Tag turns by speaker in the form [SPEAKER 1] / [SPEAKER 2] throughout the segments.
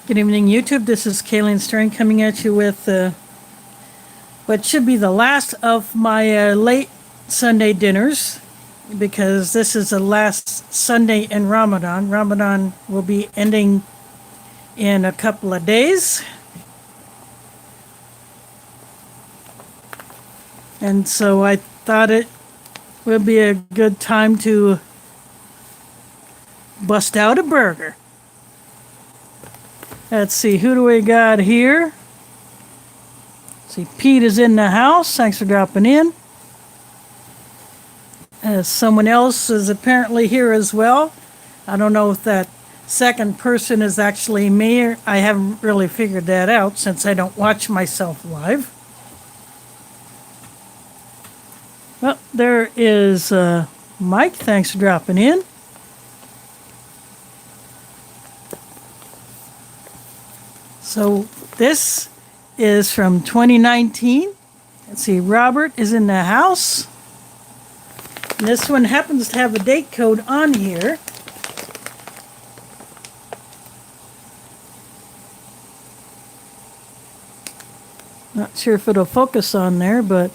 [SPEAKER 1] Good evening, YouTube. This is Kayleen Stern coming at you with what should be the last of my late Sunday dinners, because this is the last Sunday in Ramadan. Ramadan will be ending in a couple of days. And so I thought it would be a good time to bust out a burger. Let's see, who do we got here? See, Pete is in the house. Thanks for dropping in. Someone else is apparently here as well. I don't know if that second person is actually me, or I haven't really figured that out since I don't watch myself live. Well, there is Mike. Thanks for dropping in. So this is from 2019. Let's see, Robert is in the house. And this one happens to have a date code on here. Not sure if it'll focus on there, but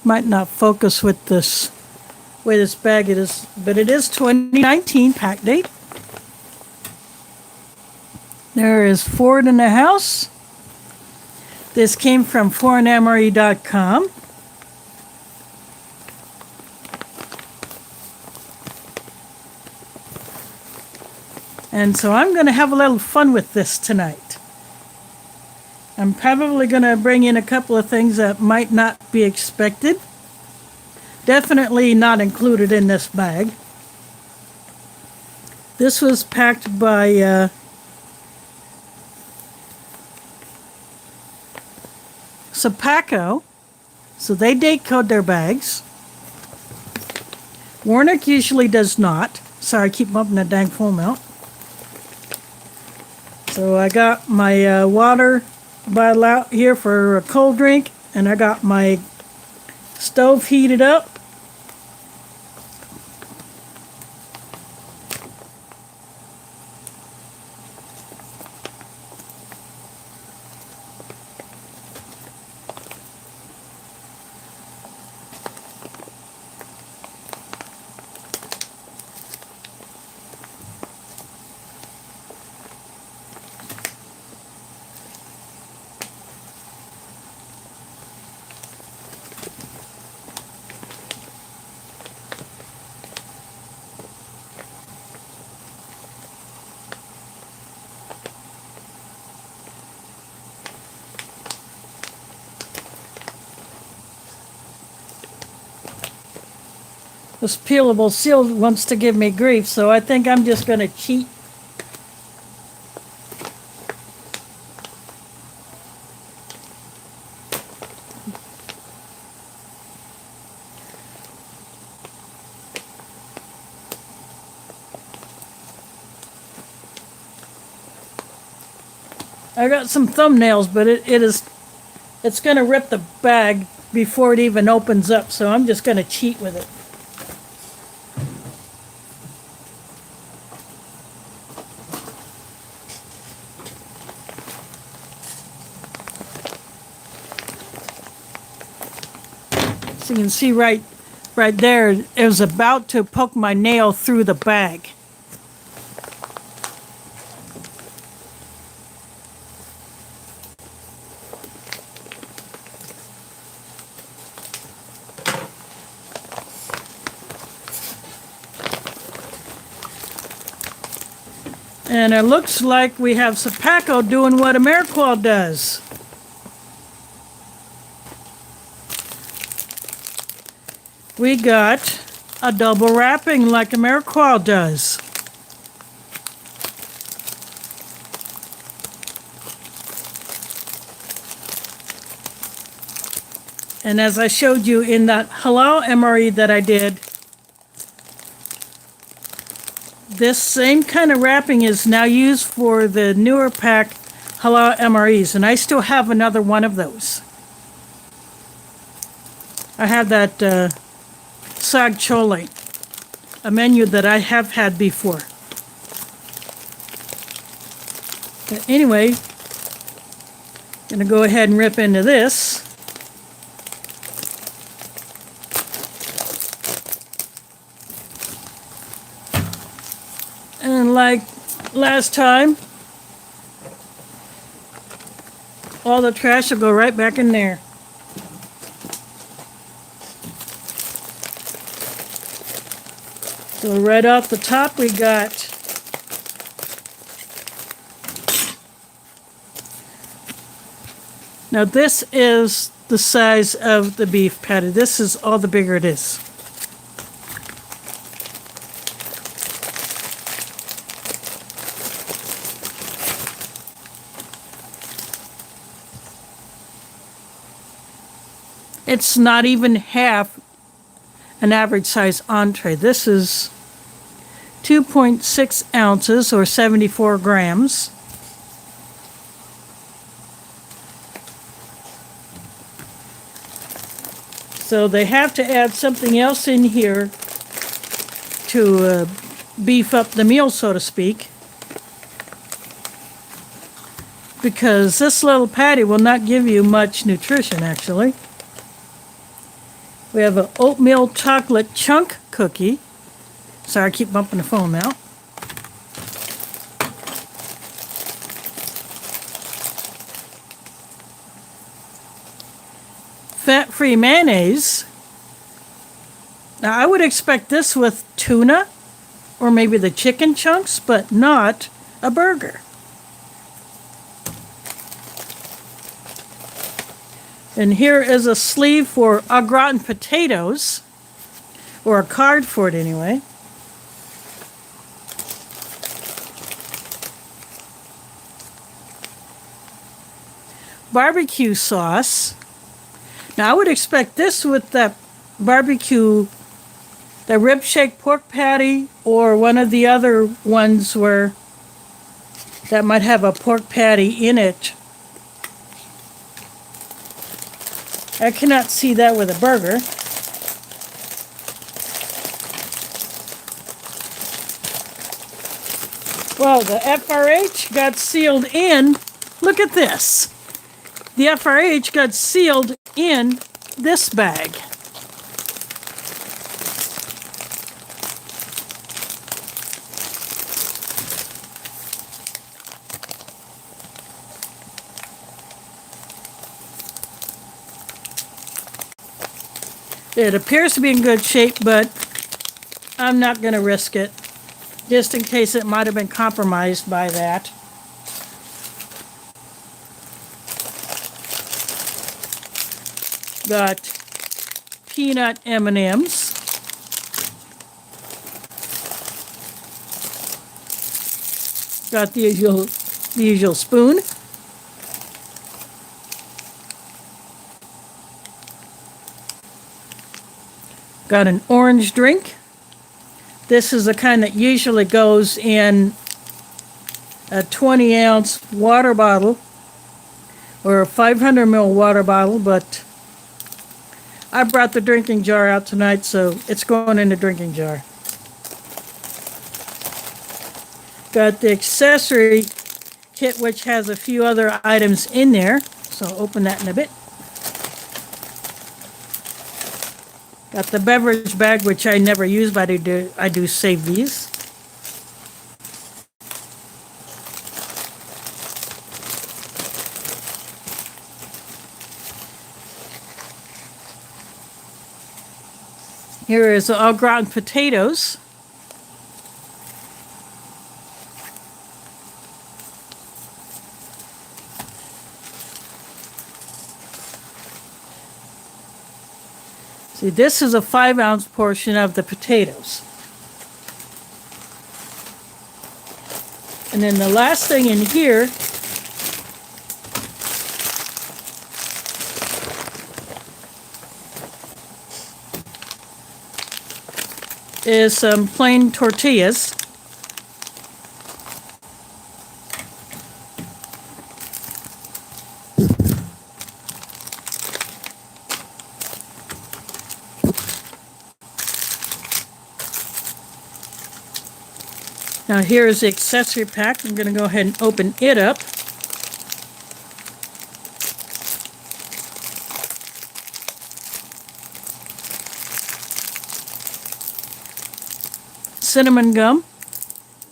[SPEAKER 1] might not focus with this way this bag it is, but it is 2019 pack date. There is Ford in the house. This came from foreignmre.com. And so I'm going to have a little fun with this tonight. I'm probably going to bring in a couple of things that might not be expected. Definitely not included in this bag. This was packed by Sapaco, so they date code their bags. Warnock usually does not. Sorry, I keep bumping that dang foam out. So I got my water bottle out here for a cold drink, and I got my stove heated up. This peelable seal wants to give me grief, so I think I'm just going to cheat. I got some thumbnails, but it's going to rip the bag before it even opens up, so I'm just going to cheat with it. So you can see right there, it was about to poke my nail through the bag. And it looks like we have Sapaco doing what MRE does. We got a double wrapping like MRE does. And as I showed you in that Halal MRE that I did, this same kind of wrapping is now used for the newer pack Halal MREs, and I still have another one of those. I have that sag chole. a menu that I have had before. But anyway, I'm going to go ahead and rip into this. And like last time, all the trash will go right back in there. So right off the top we got now this is the size of the beef patty. This is all the bigger it is. It's not even half an average size entree. This is 2.6 ounces or 74 grams. So they have to add something else in here to beef up the meal, so to speak. Because this little patty will not give you much nutrition, actually. We have an oatmeal chocolate chunk cookie. Sorry, I keep bumping the phone now. Fat-free mayonnaise. Now, I would expect this with tuna or maybe the chicken chunks, but not a burger. And here is a sleeve for au gratin potatoes, or a card for it anyway. Barbecue sauce. Now I would expect this with that barbecue, the rib shake pork patty, or one of the other ones where that might have a pork patty in it. I cannot see that with a burger. Well, the FRH got sealed in. Look at this. The FRH got sealed in this bag. It appears to be in good shape, but I'm not going to risk it, just in case it might have been compromised by that. Got peanut M&Ms. Got the usual spoon. Got an orange drink. This is the kind that usually goes in a 20-ounce water bottle or a 500 ml water bottle, but I brought the drinking jar out tonight, so it's going in the drinking jar. Got the accessory kit, which has a few other items in there, so I'll open that in a bit. Got the beverage bag, which I never use, but I do save these. Here is au gratin potatoes. See, this is a 5-ounce portion of the potatoes. And then the last thing in here is some plain tortillas. Now here is the accessory pack. I'm going to go ahead and open it up. Cinnamon gum.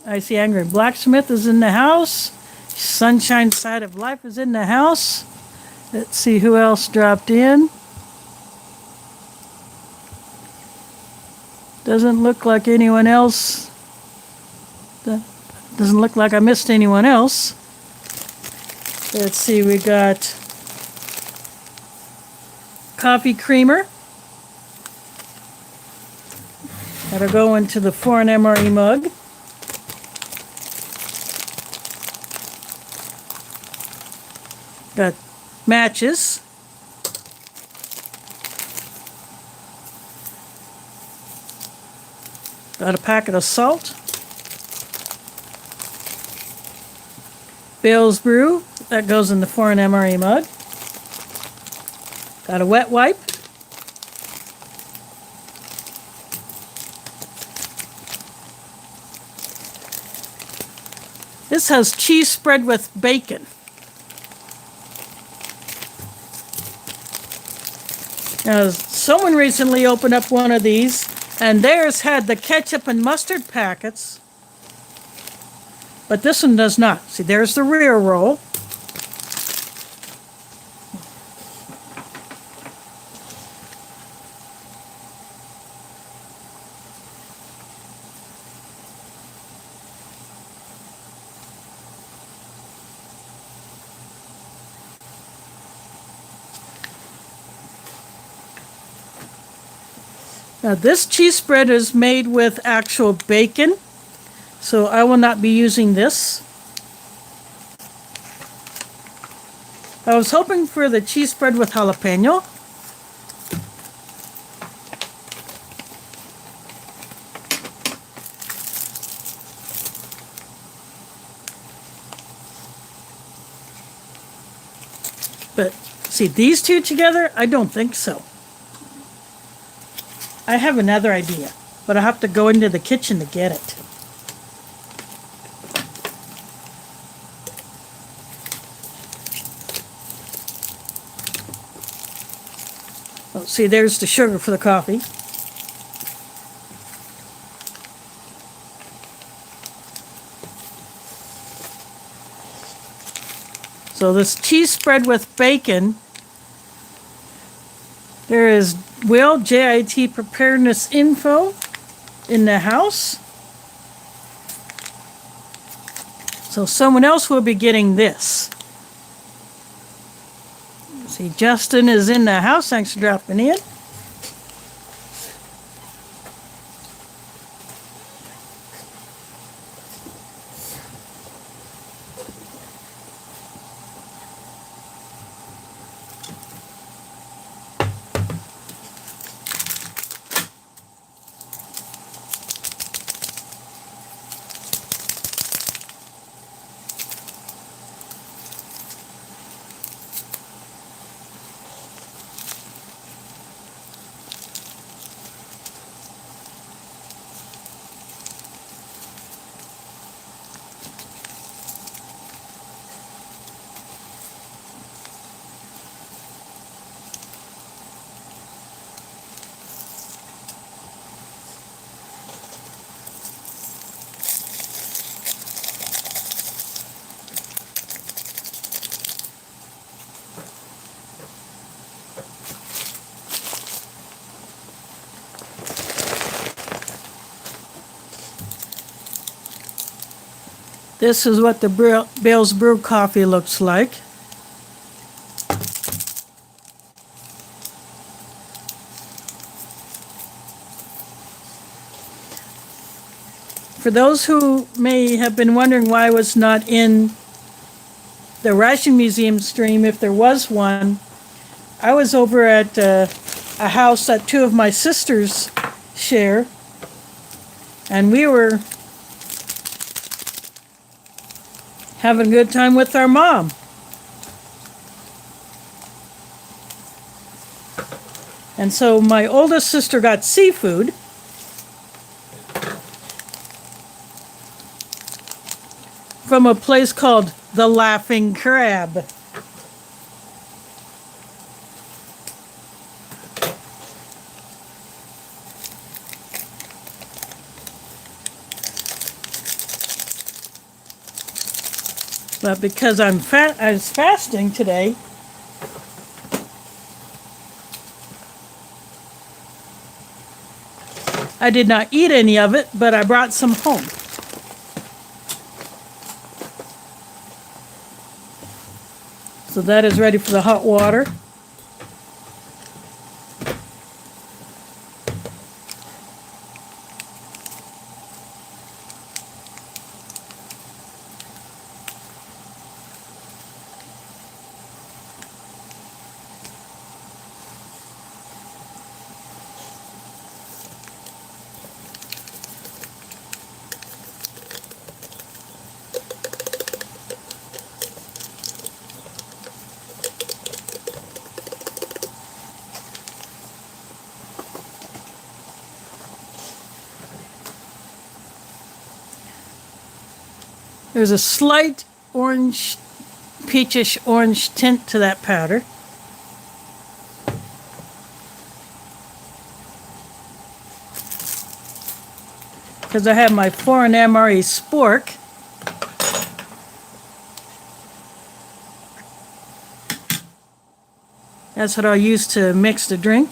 [SPEAKER 1] I see Angry Blacksmith is in the house. Sunshine Side of Life is in the house. Let's see who else dropped in. Doesn't look like anyone else. Doesn't look like I missed anyone else. Let's see, we got coffee creamer. That'll go into the foreign MRE mug. Got matches. Got a packet of salt. Bill's Brew, that goes in the foreign MRE mug. Got a wet wipe. This has cheese spread with bacon. Now, someone recently opened up one of these, and theirs had the ketchup and mustard packets, but this one does not. See, there's the rear roll. Now this cheese spread is made with actual bacon, so I will not be using this. I was hoping for the cheese spread with jalapeno. But see, these two together, I don't think so. I have another idea, but I have to go into the kitchen to get it. Oh, see, there's the sugar for the coffee. So this cheese spread with bacon, there is Will JIT preparedness info in the house. So someone else will be getting this. See, Justin is in the house. Thanks for dropping in. This is what the Bill's Brew coffee looks like. For those who may have been wondering why I was not in the Ration Museum stream, if there was one, I was over at a house that two of my sisters share, and we were having a good time with our mom. And so my oldest sister got seafood. from a place called The Laughing Crab. But because I was fasting today, I did not eat any of it, but I brought some home. So that is ready for the hot water. There's a slight orange, peachish orange tint to that powder. Because I have my foreign MRE spork. That's what I'll use to mix the drink.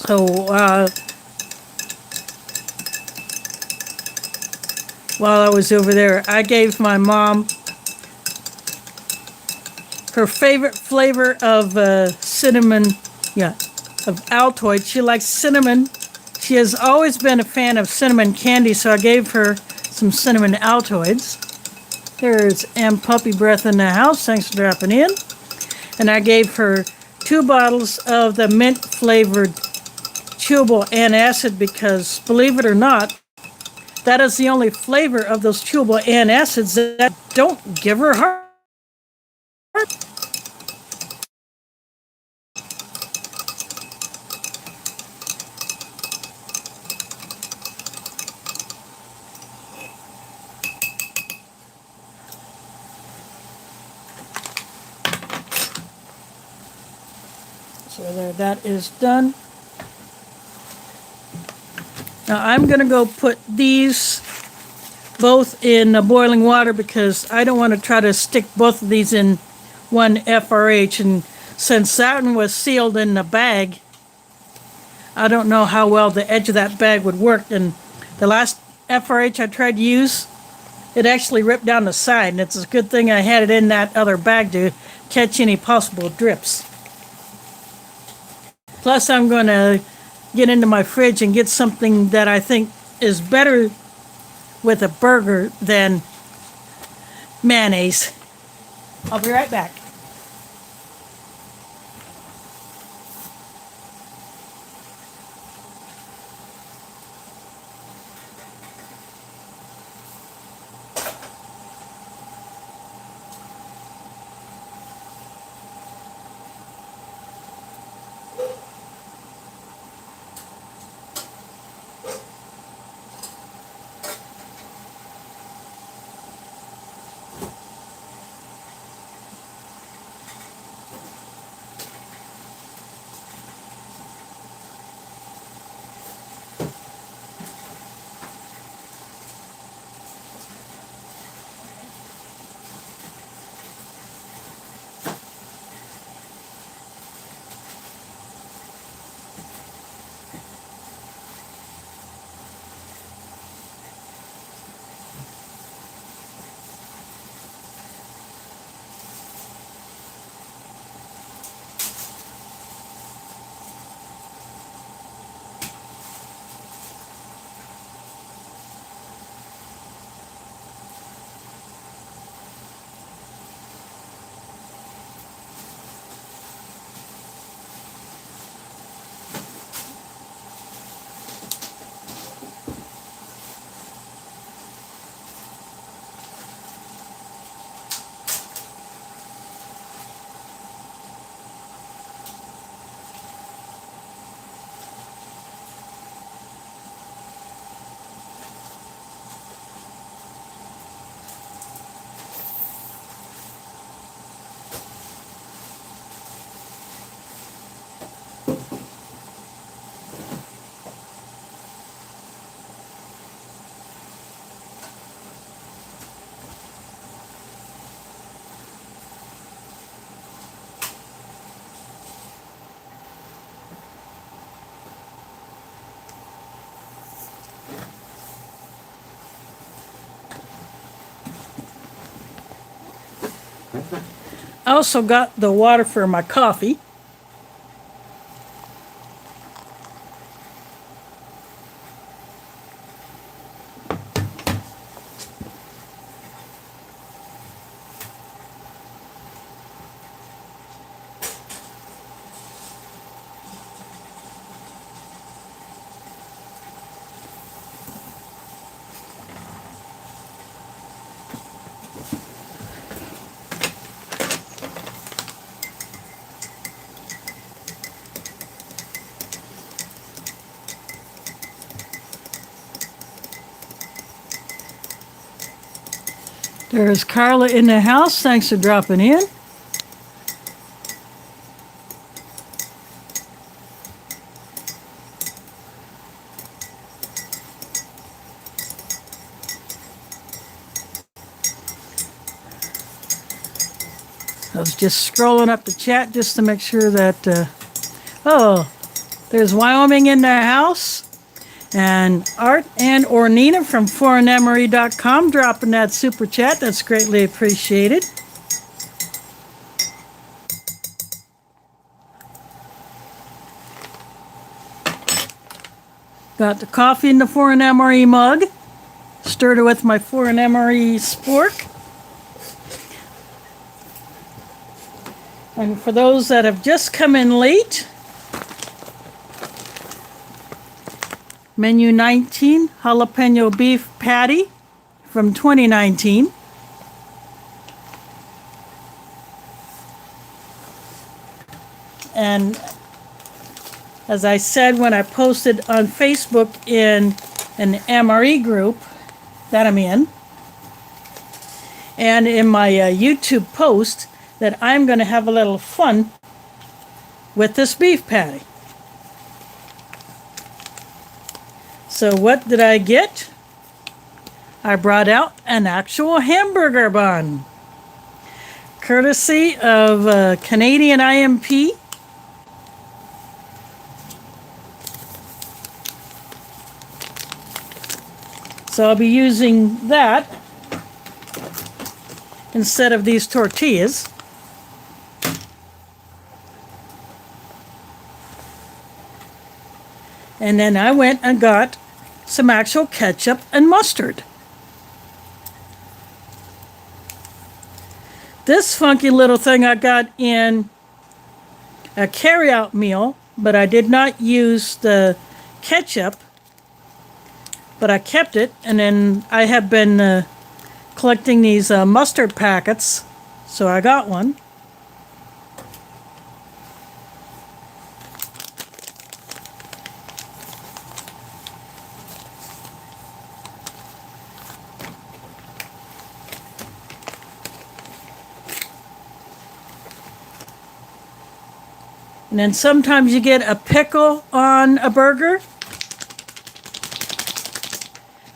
[SPEAKER 1] So while I was over there, I gave my mom her favorite flavor of cinnamon, of Altoid. She likes cinnamon. She has always been a fan of cinnamon candy, so I gave her some cinnamon Altoids. There's M Puppy Breath in the house. Thanks for dropping in. And I gave her 2 bottles of the mint flavored chewable antacid because, believe it or not, that is the only flavor of those chewable antacids that don't give her heart. So there, that is done. Now I'm going to go put these both in boiling water because I don't want to try to stick both of these in one FRH. And since that one was sealed in the bag, I don't know how well the edge of that bag would work. And the last FRH I tried to use, it actually ripped down the side. And it's a good thing I had it in that other bag to catch any possible drips. Plus I'm going to get into my fridge and get something that I think is better with a burger than mayonnaise. I'll be right back. I also got the water for my coffee. There's Carla in the house. Thanks for dropping in. I was just scrolling up the chat just to make sure that, oh, there's Wyoming in the house. And Art and Ornina from foreignmre.com dropping that super chat. That's greatly appreciated. Got the coffee in the Foreign MRE mug. Stirred it with my Foreign MRE spork. And for those that have just come in late, Menu 19, Jalapeño Beef Patty from 2019. And as I said when I posted on Facebook in an MRE group that I'm in, and in my YouTube post, that I'm going to have a little fun with this beef patty. So what did I get? I brought out an actual hamburger bun, courtesy of Canadian IMP. So I'll be using that instead of these tortillas. And then I went and got some actual ketchup and mustard. This funky little thing I got in a carry-out meal, but I did not use the ketchup, but I kept it. And then I have been collecting these mustard packets, so I got one. And then sometimes you get a pickle on a burger.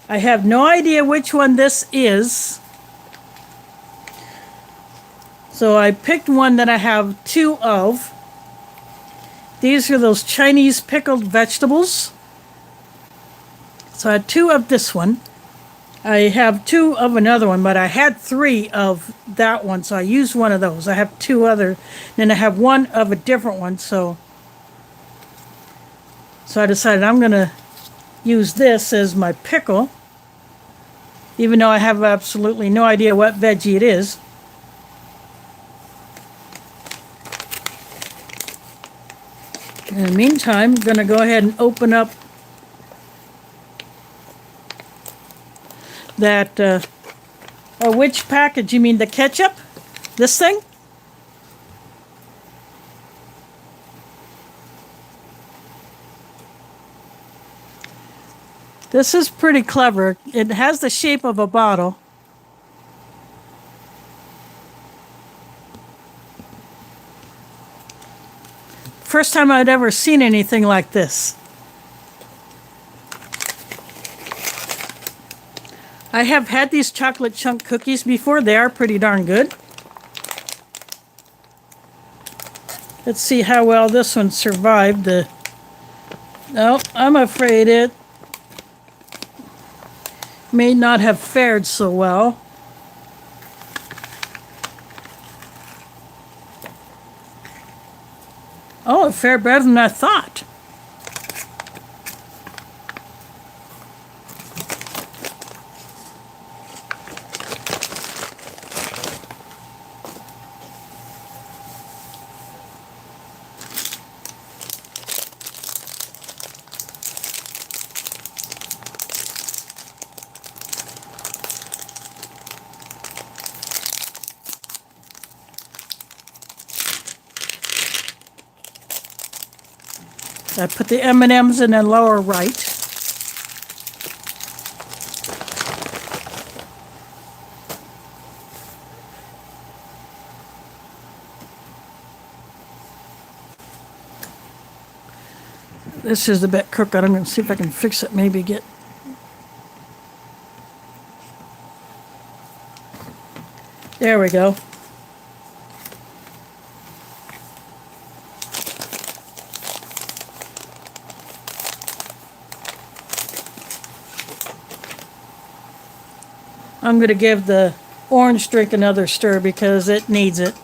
[SPEAKER 1] I have no idea which one this is. So I picked one that I have two of. These are those Chinese pickled vegetables. So I had two of this one. I have two of another one, but I had three of that one, so I used one of those. I have two other, then I have one of a different one, so I decided I'm going to use this as my pickle, even though I have absolutely no idea what veggie it is. In the meantime, I'm going to go ahead and open up that, which package? You mean the ketchup? This thing? This is pretty clever. It has the shape of a bottle. First time I'd ever seen anything like this. I have had these chocolate chunk cookies before. They are pretty darn good. Let's see how well this one survived the... No, I'm afraid it may not have fared so well. Oh, it fared better than I thought. I put the M&Ms in the lower right. This is a bit crooked. I'm going to see if I can fix it, maybe get... There we go. I'm going to give the orange drink another stir because it needs it.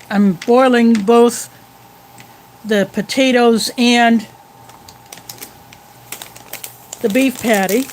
[SPEAKER 1] I'm boiling both the potatoes and the beef patty.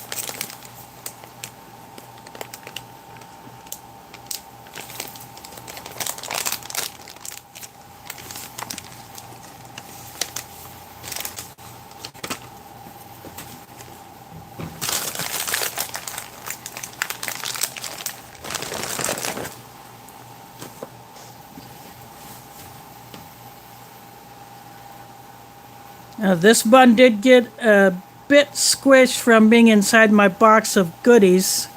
[SPEAKER 1] Now this bun did get a bit squished from being inside my box of goodies.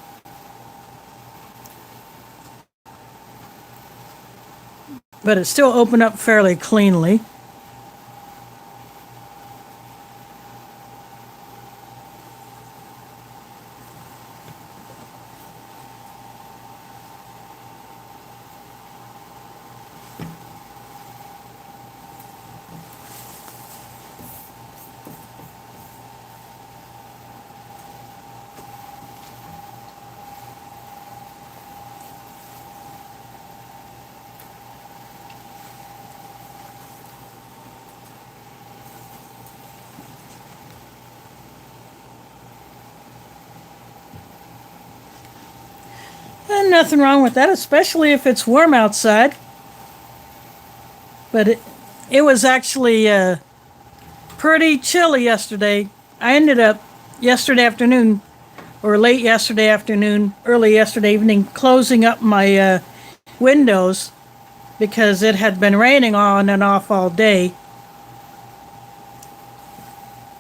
[SPEAKER 1] But it still opened up fairly cleanly. And nothing wrong with that, especially if it's warm outside. But it was actually pretty chilly yesterday. I ended up yesterday afternoon, or late yesterday afternoon, early yesterday evening, closing up my windows because it had been raining on and off all day.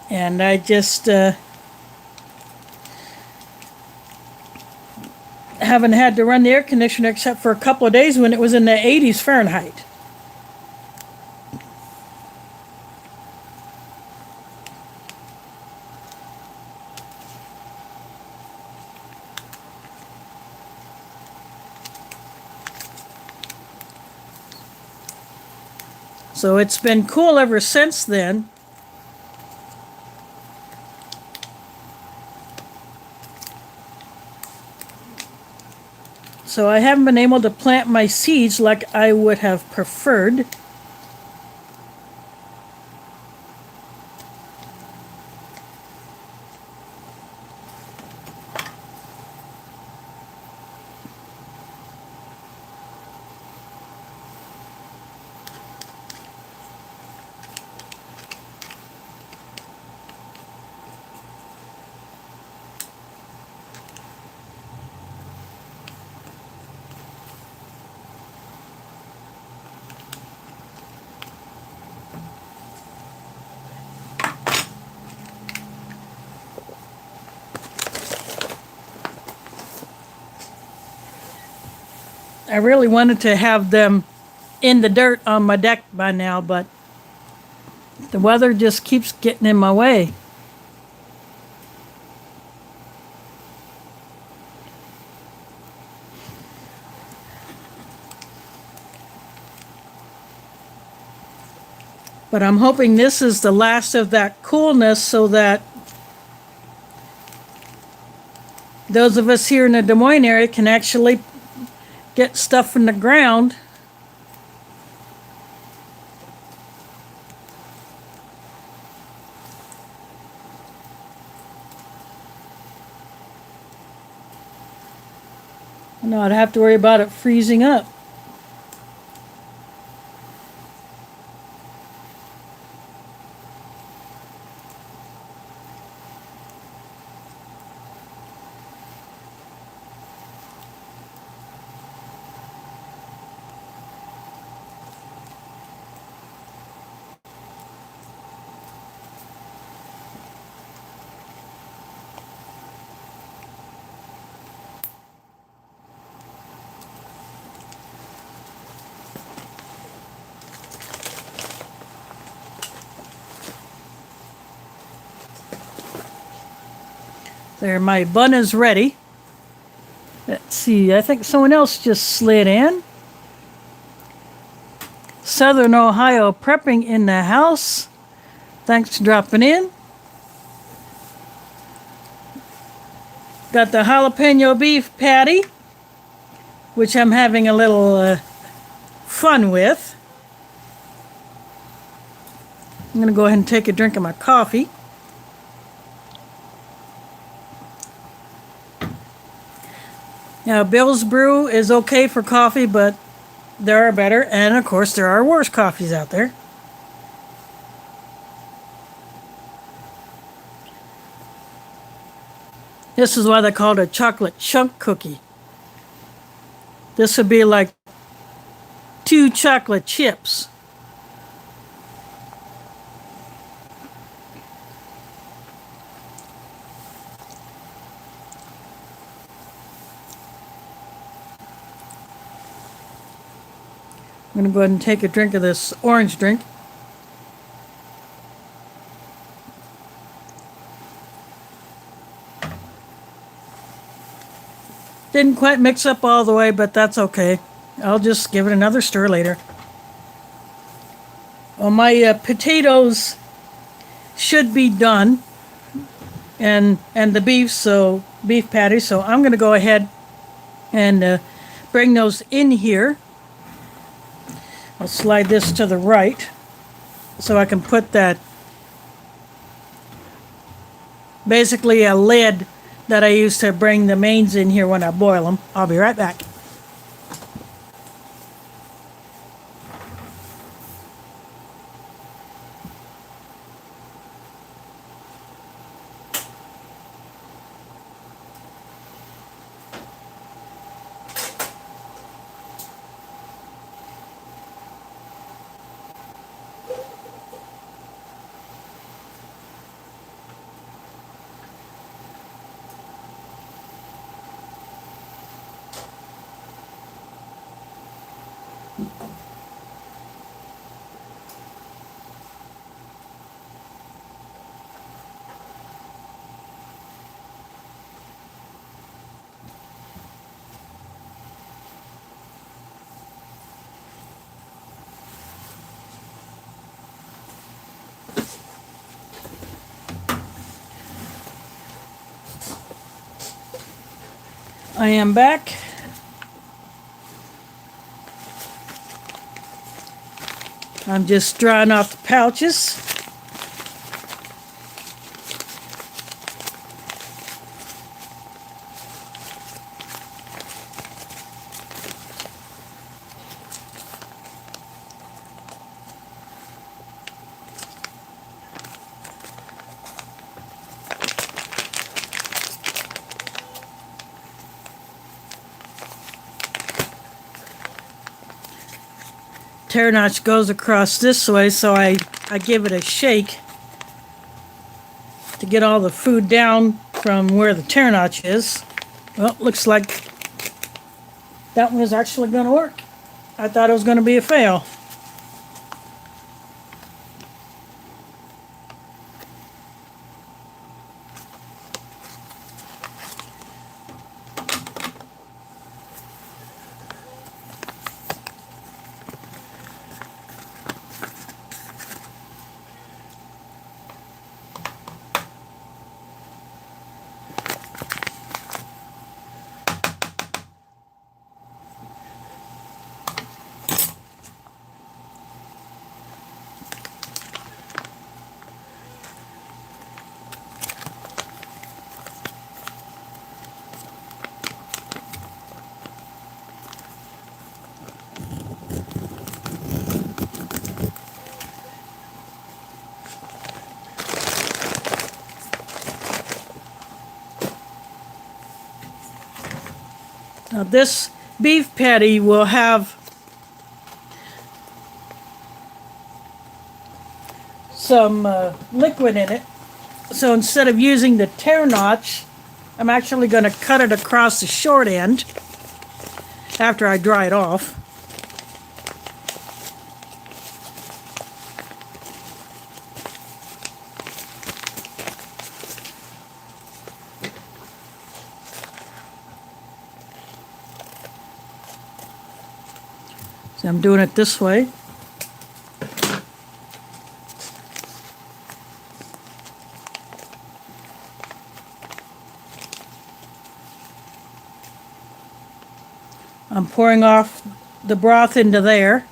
[SPEAKER 1] And I just haven't had to run the air conditioner except for a couple of days when it was in the 80s Fahrenheit. So it's been cool ever since then. So I haven't been able to plant my seeds like I would have preferred. I really wanted to have them in the dirt on my deck by now, but the weather just keeps getting in my way. But I'm hoping this is the last of that coolness so that those of us here in the Des Moines area can actually get stuff in the ground. No, I'd have to worry about it freezing up. There, my bun is ready. Let's see, I think someone else just slid in. Southern Ohio prepping in the house. Thanks for dropping in. Got the jalapeno beef patty, which I'm having a little fun with. I'm going to go ahead and take a drink of my coffee. Now, Bill's Brew is okay for coffee, but there are better, and of course, there are worse coffees out there. This is why they call it a chocolate chunk cookie. This would be like 2 chocolate chips. I'm going to go ahead and take a drink of this orange drink. Didn't quite mix up all the way, but that's okay. I'll just give it another stir later. Well, my potatoes should be done, and the beef patty. So I'm going to go ahead and bring those in here. I'll slide this to the right so I can put that, basically a lid that I use to bring the mains in here when I boil them. I'll be right back. I am back. I'm just drying off the pouches. Tear notch goes across this way, so I give it a shake to get all the food down from where the tear notch is. Well, looks like that one is actually going to work. I thought it was going to be a fail. Now this beef patty will have some liquid in it. So instead of using the tear notch, I'm actually going to cut it across the short end after I dry it off. So I'm doing it this way. I'm pouring off the broth into there.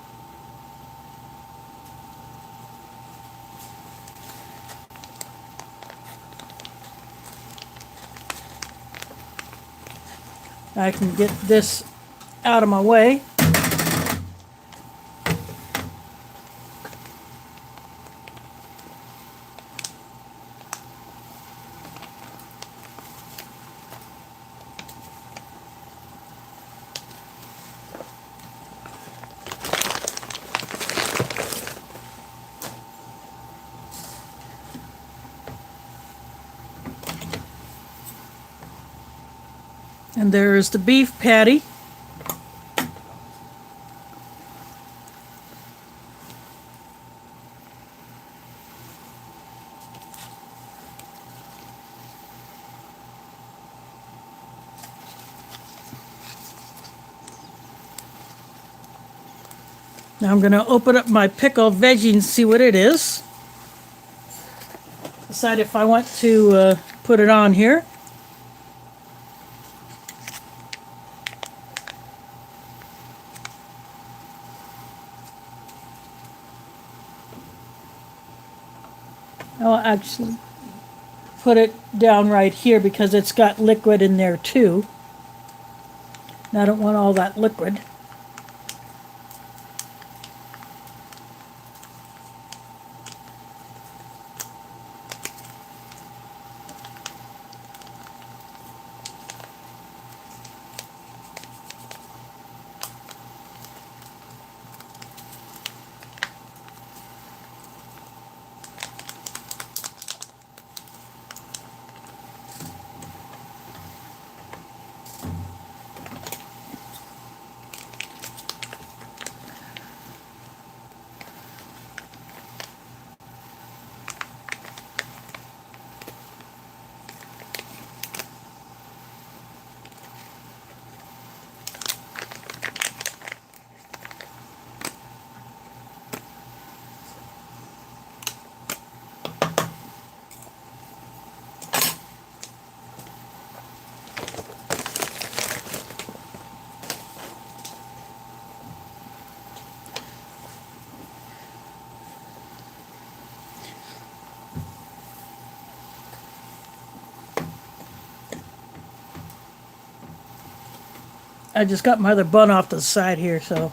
[SPEAKER 1] I can get this out of my way. And there's the beef patty. Now I'm going to open up my pickled veggie and see what it is. Decide if I want to put it on here. I'll actually put it down right here because it's got liquid in there too. And I don't want all that liquid. I just got my other bun off to the side here, so.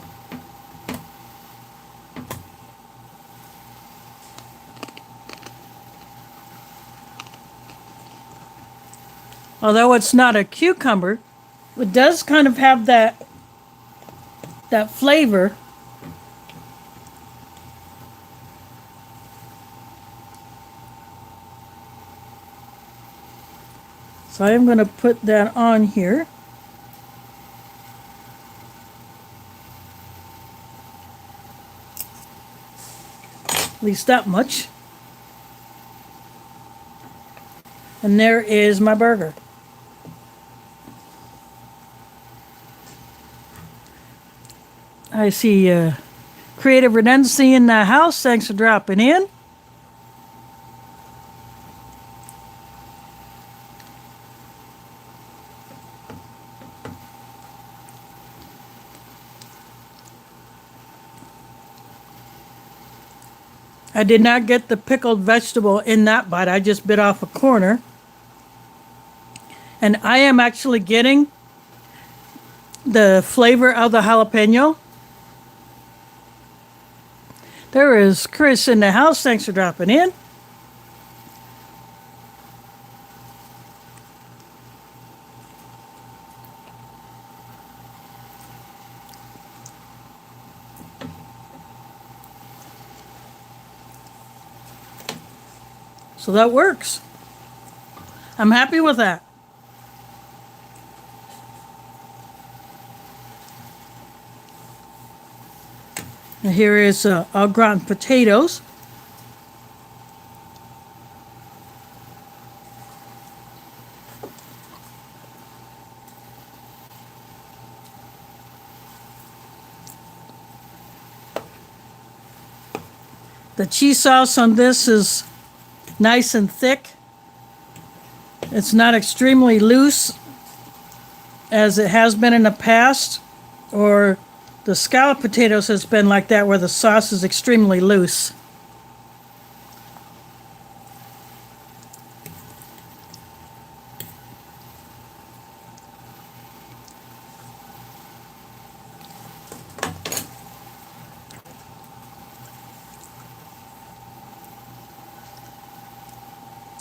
[SPEAKER 1] Although it's not a cucumber, it does kind of have that flavor. So I am going to put that on here. At least that much. And there is my burger. I see Creative Redundancy in the house. Thanks for dropping in. I did not get the pickled vegetable in that bite. I just bit off a corner. And I am actually getting the flavor of the jalapeno. There is Chris in the house. Thanks for dropping in. So that works. I'm happy with that. And here is au gratin potatoes. The cheese sauce on this is nice and thick. It's not extremely loose as it has been in the past, or the scallop potatoes has been like that where the sauce is extremely loose.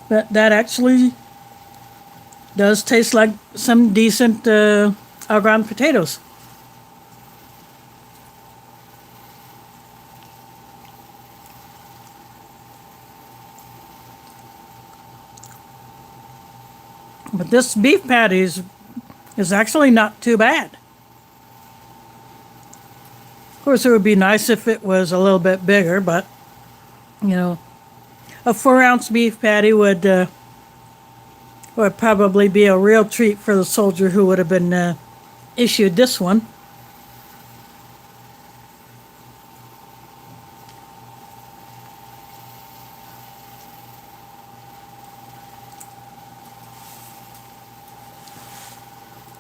[SPEAKER 1] But that actually does taste like some decent au gratin potatoes. But this beef patty is actually not too bad. Of course, it would be nice if it was a little bit bigger, but, you know, a 4-ounce beef patty would probably be a real treat for the soldier who would have been issued this one.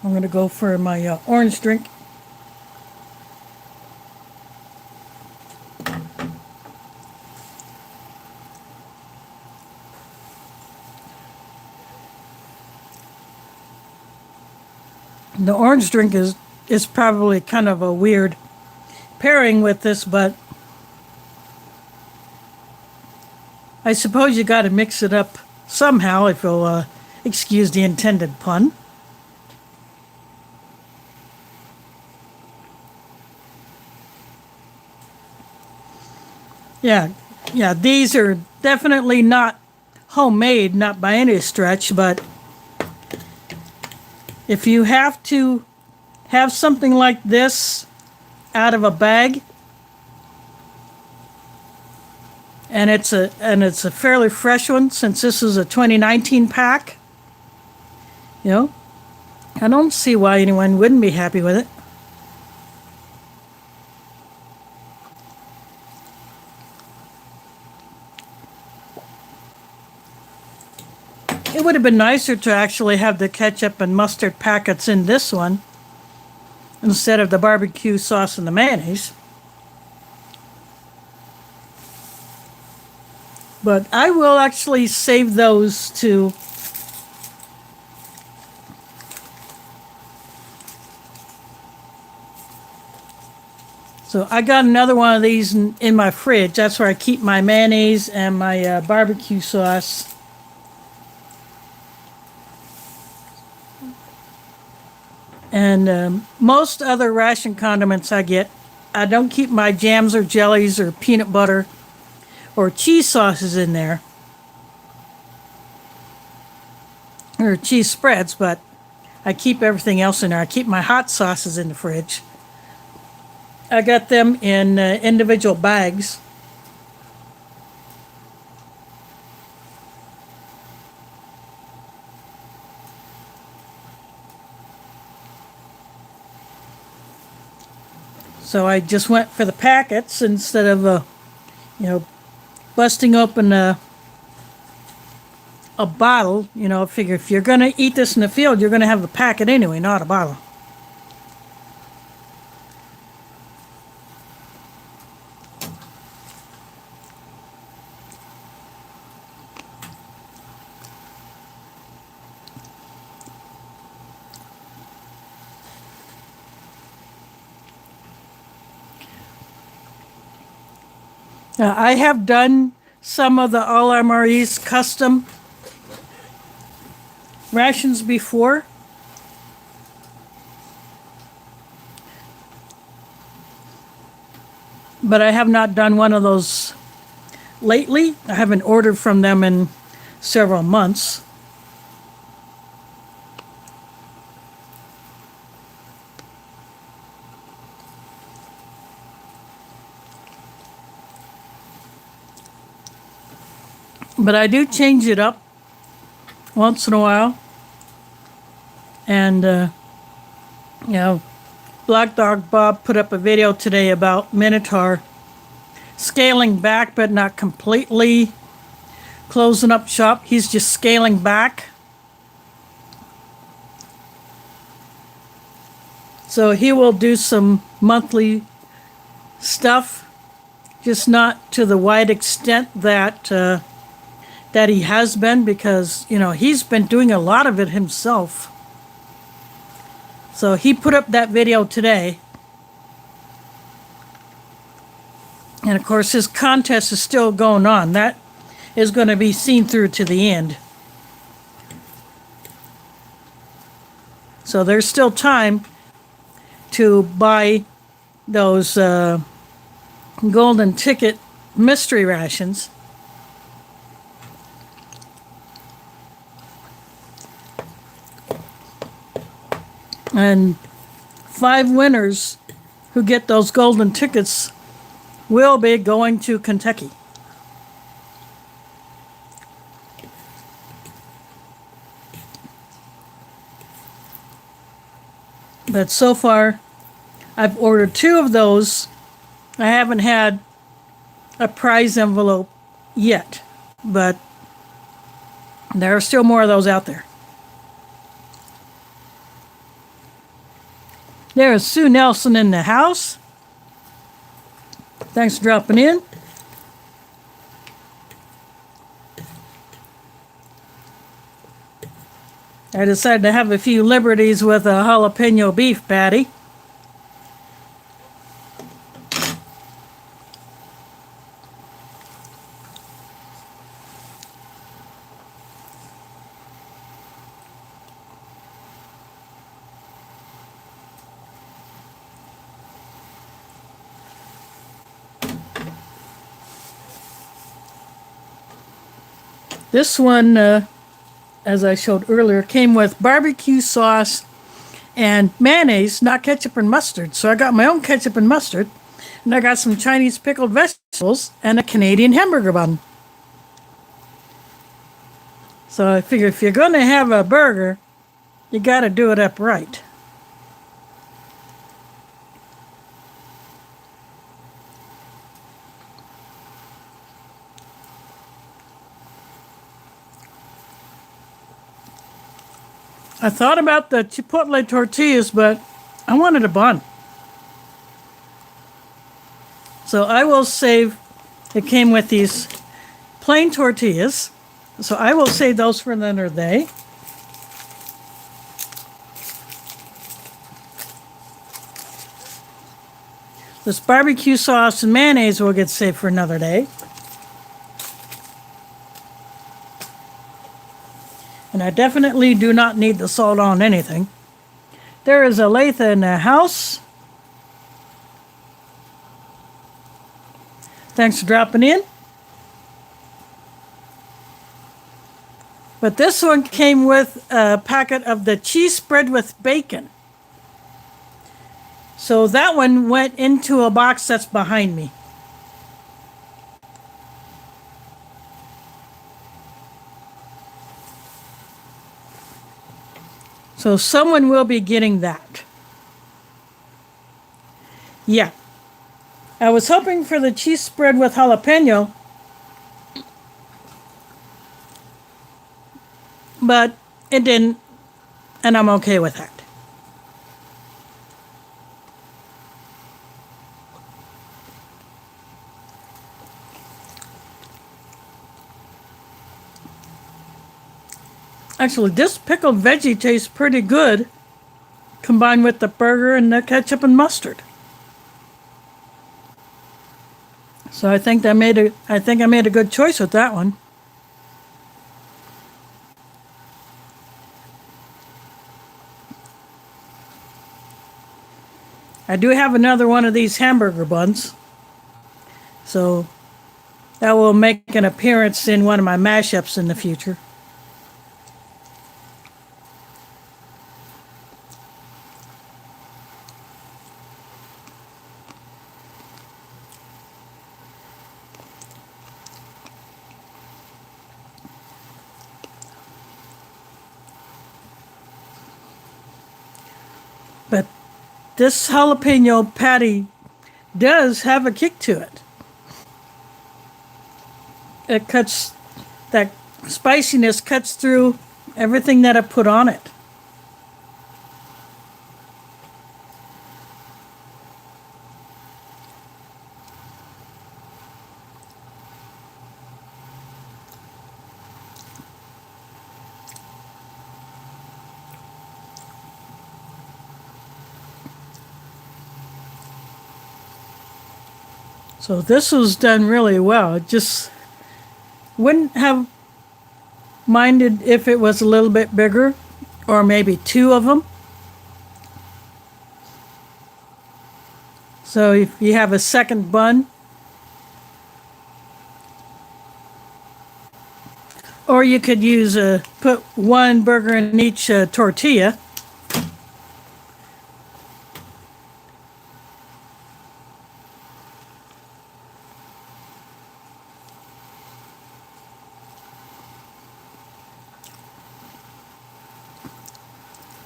[SPEAKER 1] I'm going to go for my orange drink. The orange drink is probably kind of a weird pairing with this, but I suppose you got to mix it up somehow, if you'll excuse the intended pun. Yeah, these are definitely not homemade, not by any stretch, but if you have to have something like this out of a bag, and it's a fairly fresh one since this is a 2019 pack, you know, I don't see why anyone wouldn't be happy with it. It would have been nicer to actually have the ketchup and mustard packets in this one instead of the barbecue sauce and the mayonnaise. But I will actually save those to so I got another one of these in my fridge. That's where I keep my mayonnaise and my barbecue sauce. And most other ration condiments I get, I don't keep my jams or jellies or peanut butter or cheese sauces in there, or cheese spreads, but I keep everything else in there. I keep my hot sauces in the fridge. I got them in individual bags. So I just went for the packets instead of, busting open a bottle. I figure if you're going to eat this in the field, you're going to have a packet anyway, not a bottle. I have done some of the all MRE's custom rations before. But I have not done one of those lately. I haven't ordered from them in several months. But I do change it up once in a while. And, Black Dog Bob put up a video today about Minotaur scaling back, but not completely closing up shop. He's just scaling back. So he will do some monthly stuff, just not to the wide extent that that he has been, because, he's been doing a lot of it himself. So he put up that video today. And of course, his contest is still going on. That is going to be seen through to the end. So there's still time to buy those golden ticket mystery rations. And 5 winners who get those golden tickets will be going to Kentucky. But so far, I've ordered 2 of those. I haven't had a prize envelope yet, but there are still more of those out there. There is Sue Nelson in the house. Thanks for dropping in. I decided to have a few liberties with a jalapeno beef patty. This one, as I showed earlier, came with barbecue sauce and mayonnaise, not ketchup and mustard. So I got my own ketchup and mustard, and I got some Chinese pickled vegetables and a Canadian hamburger bun. So I figure if you're going to have a burger, you got to do it up right. I thought about the chipotle tortillas, but I wanted a bun. So I will save, it came with these plain tortillas, so I will save those for another day. This barbecue sauce and mayonnaise will get saved for another day. And I definitely do not need the salt on anything. There is Aletha in the house. Thanks for dropping in. But this one came with a packet of the cheese spread with bacon. So that one went into a box that's behind me. So someone will be getting that. Yeah, I was hoping for the cheese spread with jalapeno, but it didn't, and I'm okay with that. Actually, this pickled veggie tastes pretty good combined with the burger and the ketchup and mustard. So I think I made a good choice with that one. I do have another one of these hamburger buns. So that will make an appearance in one of my mashups in the future. But this jalapeno patty does have a kick to it. That spiciness cuts through everything that I put on it. So this was done really well. It just wouldn't have minded if it was a little bit bigger, or maybe two of them. So if you have a second bun, or you could use put one burger in each tortilla.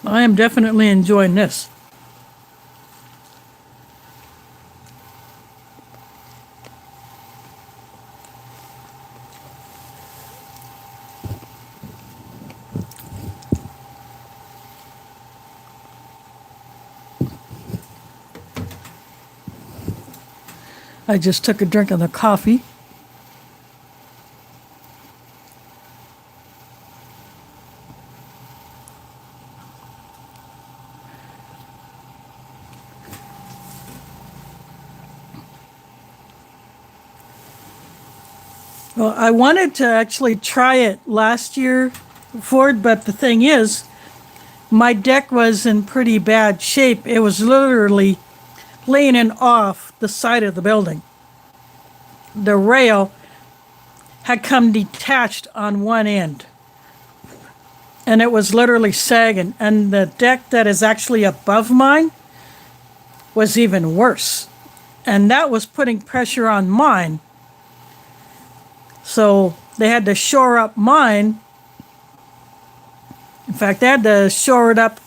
[SPEAKER 1] I am definitely enjoying this. I just took a drink of the coffee. Well, I wanted to actually try it last year, Ford, but the thing is, my deck was in pretty bad shape. It was literally leaning off the side of the building. The rail had come detached on one end, and it was literally sagging. And the deck that is actually above mine was even worse, and that was putting pressure on mine. So they had to shore up mine. In fact, they had to shore it up,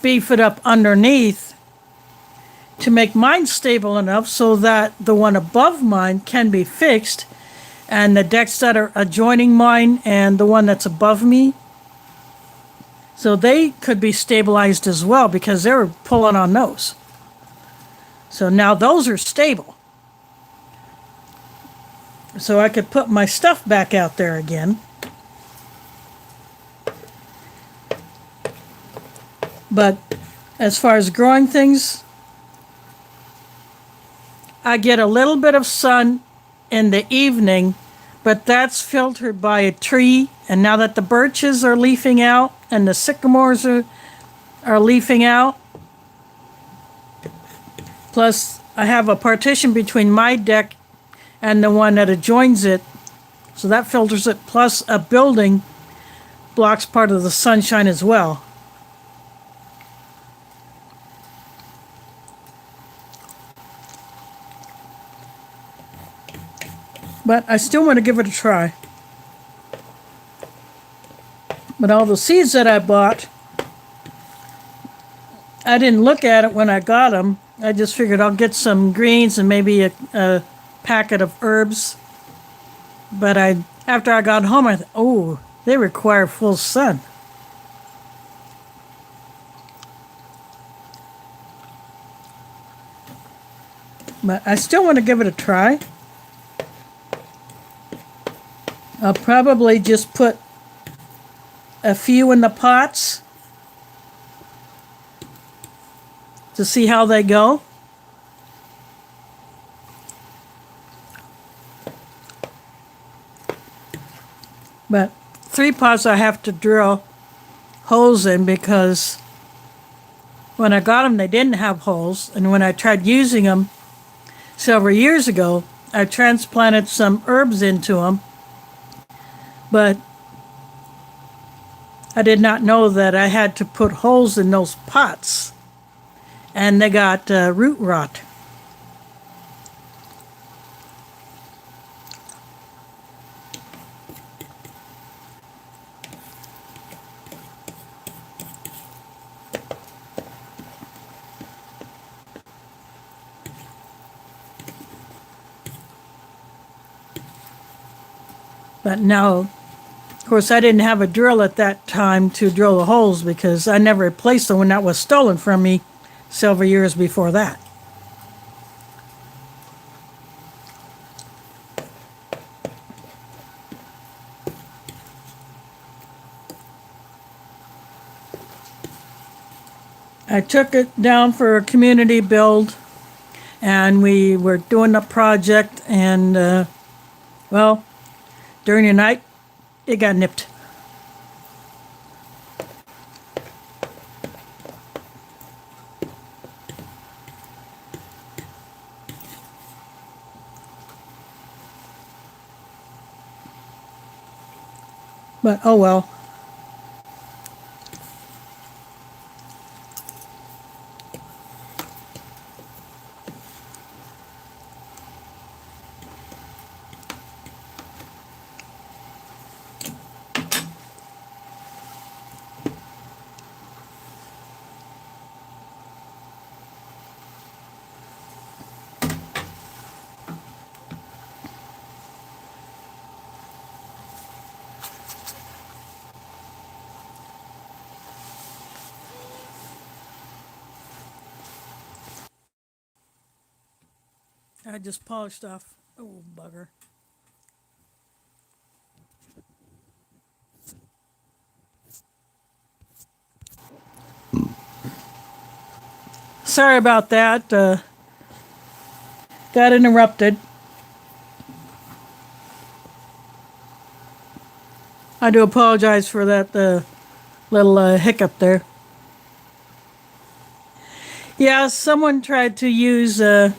[SPEAKER 1] beef it up underneath to make mine stable enough so that the one above mine can be fixed, and the decks that are adjoining mine and the one that's above me, so they could be stabilized as well, because they were pulling on those. So now those are stable. So I could put my stuff back out there again. But as far as growing things, I get a little bit of sun in the evening, but that's filtered by a tree. And now that the birches are leafing out and the sycamores are leafing out, plus I have a partition between my deck and the one that adjoins it, so that filters it, plus a building blocks part of the sunshine as well. But I still want to give it a try. But all the seeds that I bought, I didn't look at it when I got them. I just figured I'll get some greens and maybe a packet of herbs. But after I got home, I thought, oh, they require full sun. But I still want to give it a try. I'll probably just put a few in the pots to see how they go. But 3 pots I have to drill holes in because when I got them, they didn't have holes. And when I tried using them several years ago, I transplanted some herbs into them. But I did not know that I had to put holes in those pots. And they got root rot. But now, of course, I didn't have a drill at that time to drill the holes because I never replaced the one that was stolen from me several years before that. I took it down for a community build, and we were doing a project, and well, during the night, it got nipped. But oh well. I just polished off. Oh, bugger. Sorry about that. Got interrupted. I do apologize for that little hiccup there. Yeah, someone tried to use a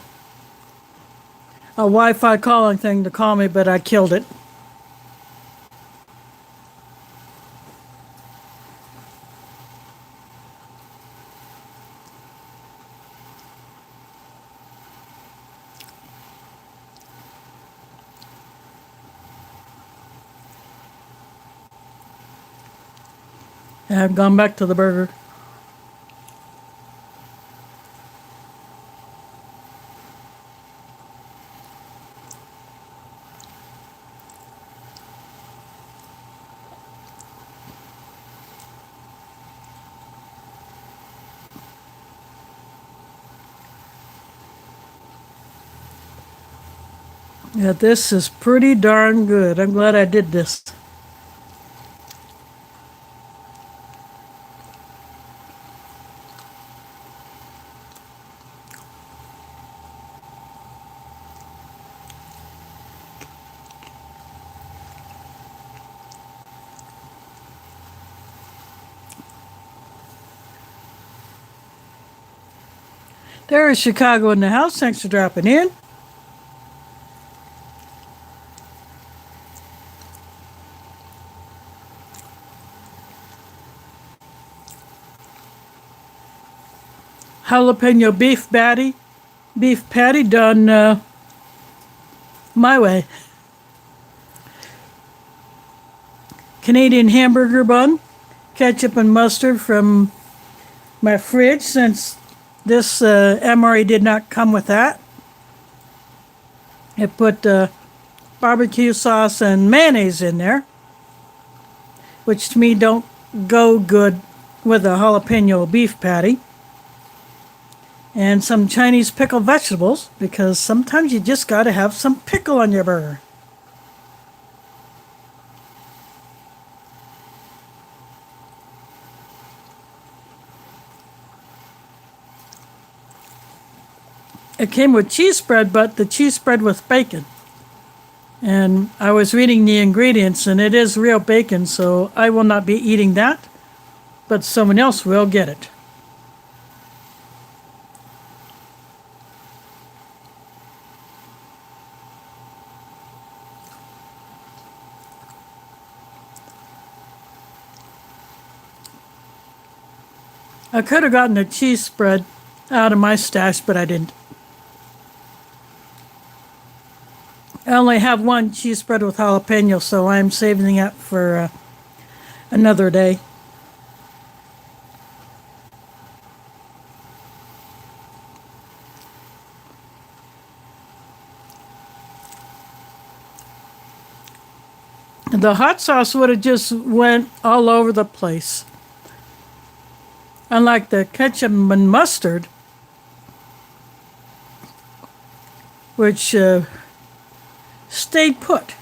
[SPEAKER 1] Wi-Fi calling thing to call me, but I killed it. And I've gone back to the burger. Yeah, this is pretty darn good. I'm glad I did this. There is Chicago in the house. Thanks for dropping in. Jalapeno beef patty done my way. Canadian hamburger bun, ketchup and mustard from my fridge, since this MRE did not come with that. It put barbecue sauce and mayonnaise in there, which to me don't go good with a jalapeno beef patty. And some Chinese pickled vegetables, because sometimes you just got to have some pickle on your burger. It came with cheese spread, but the cheese spread with bacon. And I was reading the ingredients, and it is real bacon, so I will not be eating that, but someone else will get it. I could have gotten a cheese spread out of my stash, but I didn't. I only have one cheese spread with jalapeno, so I'm saving it for another day. The hot sauce would have just went all over the place. Unlike the ketchup and mustard, which stayed put.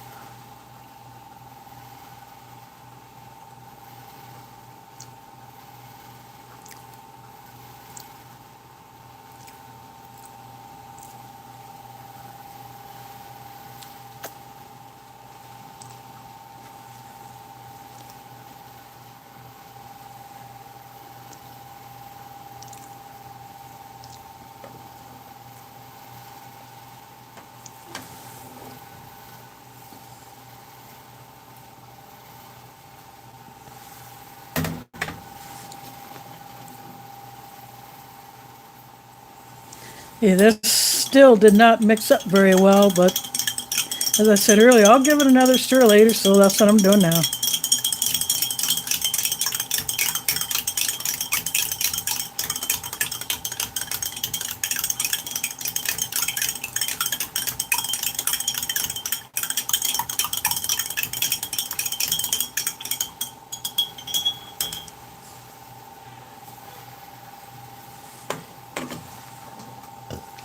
[SPEAKER 1] Yeah, this still did not mix up very well, but as I said earlier, I'll give it another stir later, so that's what I'm doing now.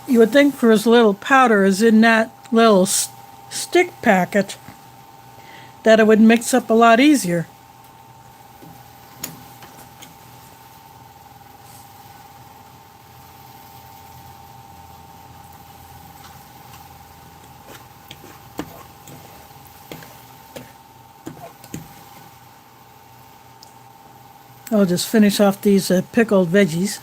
[SPEAKER 1] You would think for as little powder as in that little stick packet that it would mix up a lot easier. I'll just finish off these pickled veggies.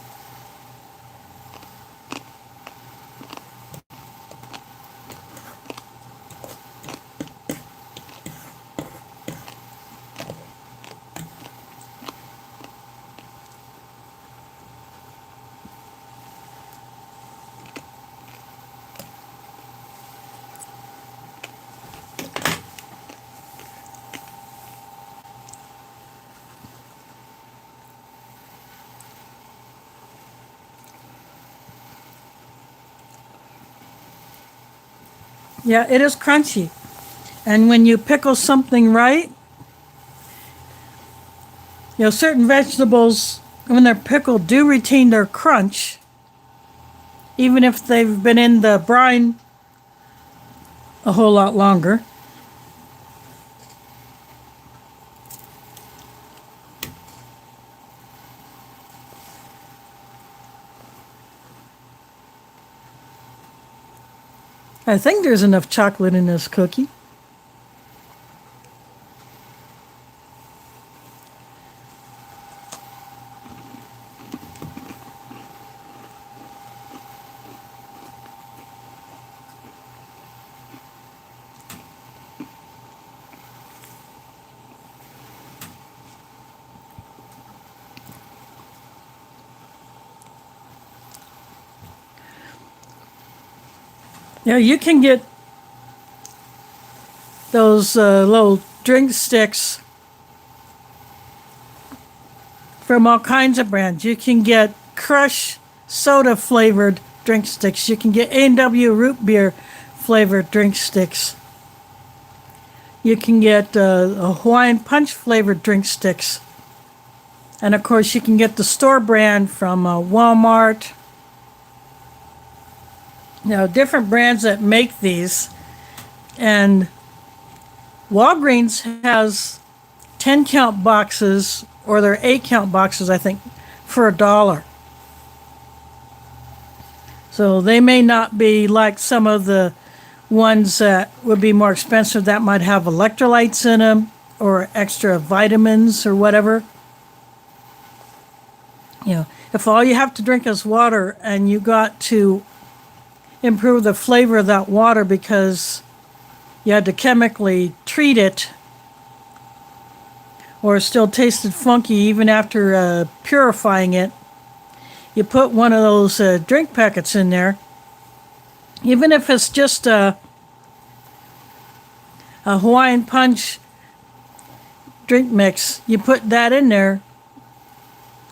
[SPEAKER 1] Yeah, it is crunchy. And when you pickle something right, certain vegetables, when they're pickled, do retain their crunch, even if they've been in the brine a whole lot longer. I think there's enough chocolate in this cookie. Yeah, you can get those little drink sticks from all kinds of brands. You can get Crush soda flavored drink sticks. You can get A&W root beer flavored drink sticks. You can get a Hawaiian Punch flavored drink sticks. And of course, you can get the store brand from Walmart. Different brands that make these. And Walgreens has 10 count boxes, or they're 8 count boxes, I think, for $1. So they may not be like some of the ones that would be more expensive that might have electrolytes in them or extra vitamins or whatever. If all you have to drink is water and you got to improve the flavor of that water because you had to chemically treat it, or it still tasted funky even after purifying it, you put one of those drink packets in there. Even if it's just a Hawaiian Punch drink mix, you put that in there,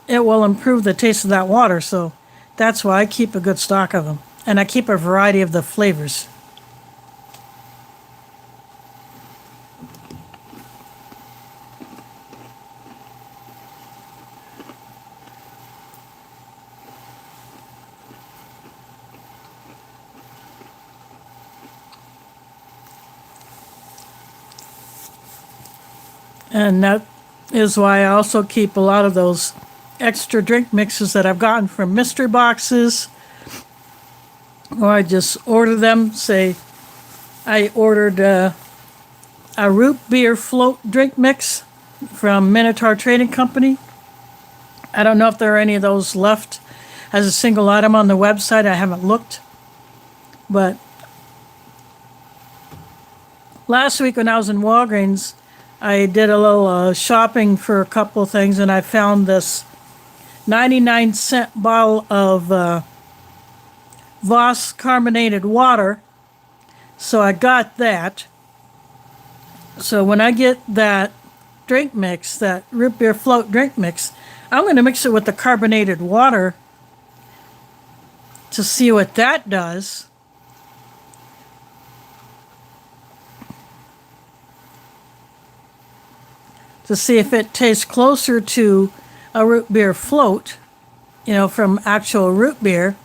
[SPEAKER 1] it will improve the taste of that water. So that's why I keep a good stock of them. And I keep a variety of the flavors. And that is why I also keep a lot of those extra drink mixes that I've gotten from mystery boxes. Or I just order them. Say I ordered a root beer float drink mix from Minotaur Trading Company. I don't know if there are any of those left as a single item on the website. I haven't looked. But last week when I was in Walgreens, I did a little shopping for a couple of things, and I found this 99-cent bottle of Voss carbonated water. So I got that. So when I get that drink mix, that root beer float drink mix, I'm going to mix it with the carbonated water to see what that does. To see if it tastes closer to a root beer float, from actual root beer,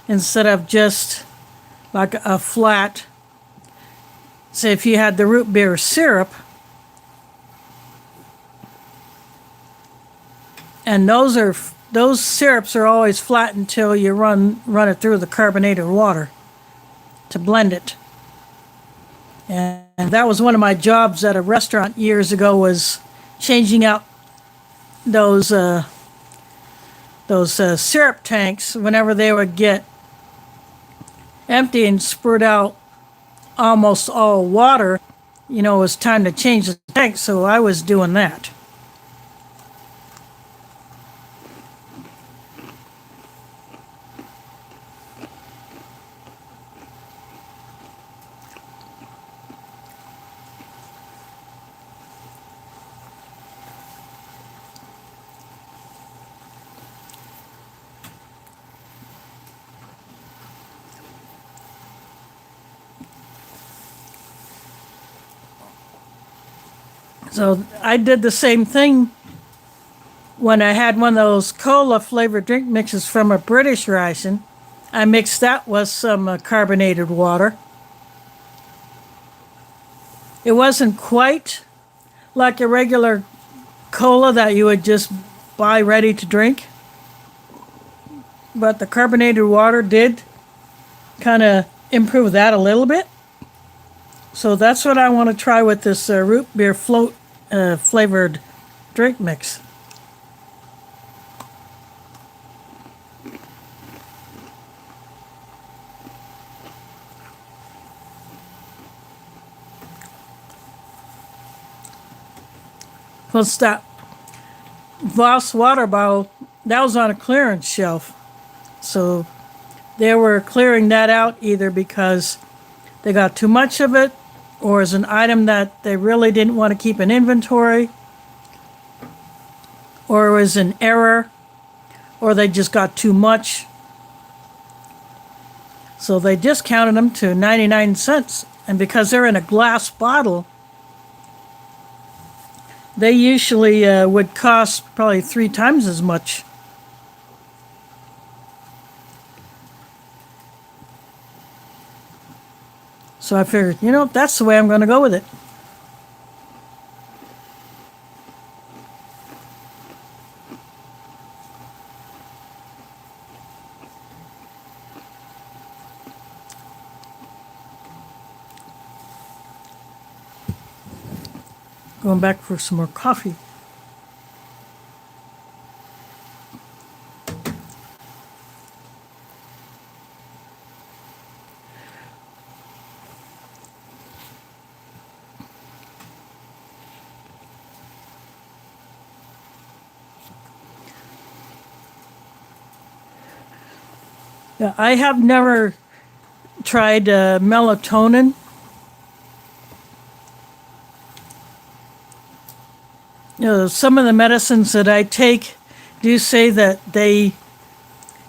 [SPEAKER 1] instead of just like a flat. Say if you had the root beer syrup, and those syrups are always flat until you run it through the carbonated water to blend it. And that was one of my jobs at a restaurant years ago, was changing out those syrup tanks whenever they would get empty and spurt out almost all water. It was time to change the tank, so I was doing that. So I did the same thing when I had one of those cola flavored drink mixes from a British Ration. I mixed that with some carbonated water. It wasn't quite like a regular cola that you would just buy ready to drink, but the carbonated water did kind of improve that a little bit. So that's what I want to try with this root beer float flavored drink mix. Plus that Voss water bottle, that was on a clearance shelf. So they were clearing that out either because they got too much of it, or as an item that they really didn't want to keep in inventory, or it was an error, or they just got too much. So they discounted them to 99 cents. And because they're in a glass bottle, they usually would cost probably 3 times as much. So I figured, that's the way I'm going to go with it. Going back for some more coffee. Yeah, I have never tried melatonin. Some of the medicines that I take do say that they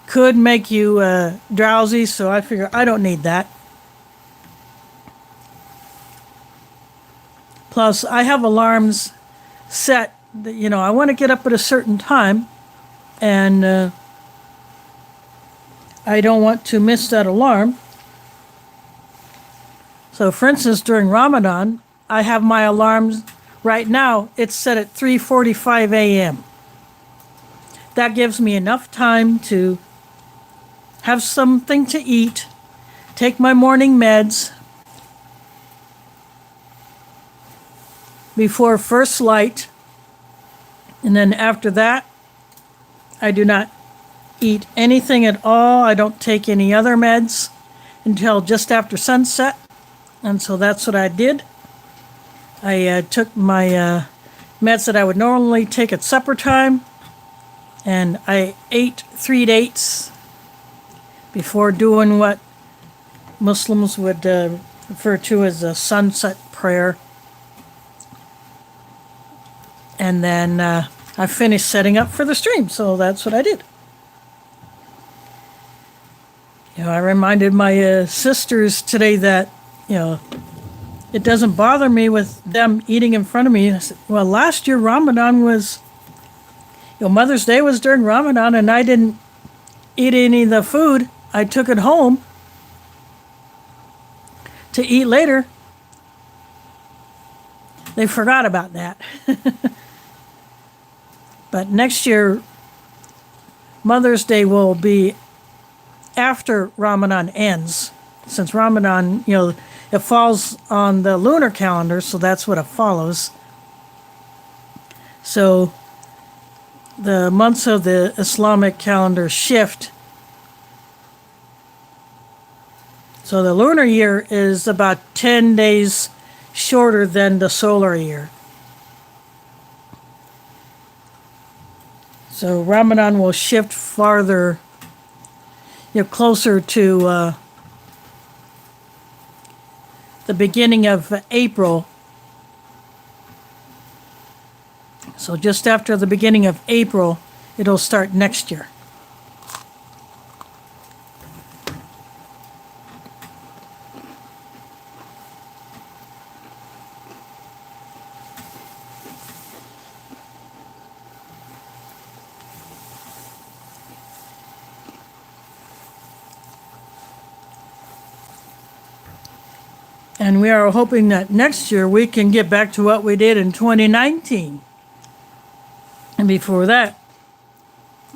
[SPEAKER 1] could make you drowsy, so I figure I don't need that. Plus, I have alarms set that, I want to get up at a certain time, and I don't want to miss that alarm. So, for instance, during Ramadan, I have my alarms. Right now, it's set at 3:45 a.m. That gives me enough time to have something to eat, take my morning meds before first light, and then after that, I do not eat anything at all. I don't take any other meds until just after sunset, and so that's what I did. I took my meds that I would normally take at supper time, and I ate 3 dates before doing what Muslims would refer to as a sunset prayer. And then I finished setting up for the stream, so that's what I did. I reminded my sisters today that, it doesn't bother me with them eating in front of me. I said, well, last year Ramadan was, Mother's Day was during Ramadan, and I didn't eat any of the food. I took it home to eat later. They forgot about that. But next year, Mother's Day will be after Ramadan ends. Since Ramadan, it falls on the lunar calendar, so that's what it follows. So the months of the Islamic calendar shift. So the lunar year is about 10 days shorter than the solar year. So Ramadan will shift farther, closer to the beginning of April. So just after the beginning of April, it'll start next year. And we are hoping that next year we can get back to what we did in 2019. And before that,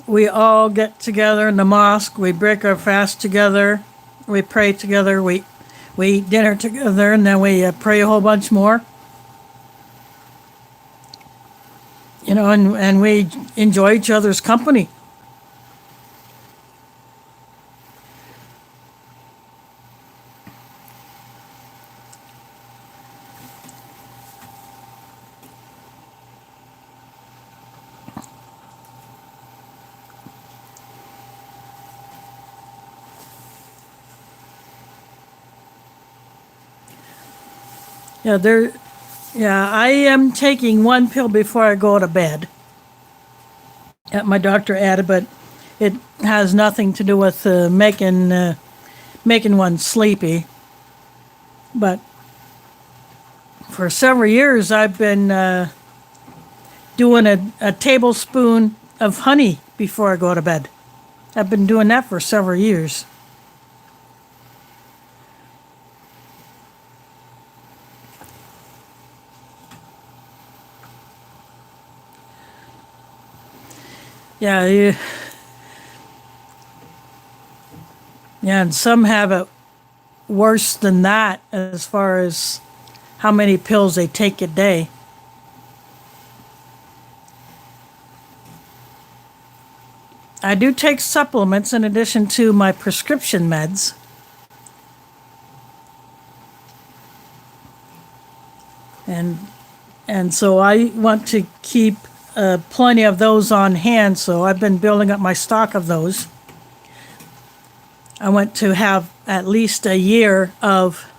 [SPEAKER 1] we all get together in the mosque, we break our fast together, we pray together, we eat dinner together, and then we pray a whole bunch more. And we enjoy each other's company. I am taking one pill before I go to bed. that my doctor added, but it has nothing to do with making one sleepy. But for several years, I've been doing a tablespoon of honey before I go to bed. I've been doing that for several years. Yeah, yeah, and some have it worse than that as far as how many pills they take a day. I do take supplements in addition to my prescription meds. And so I want to keep plenty of those on hand, so I've been building up my stock of those. I want to have at least a year of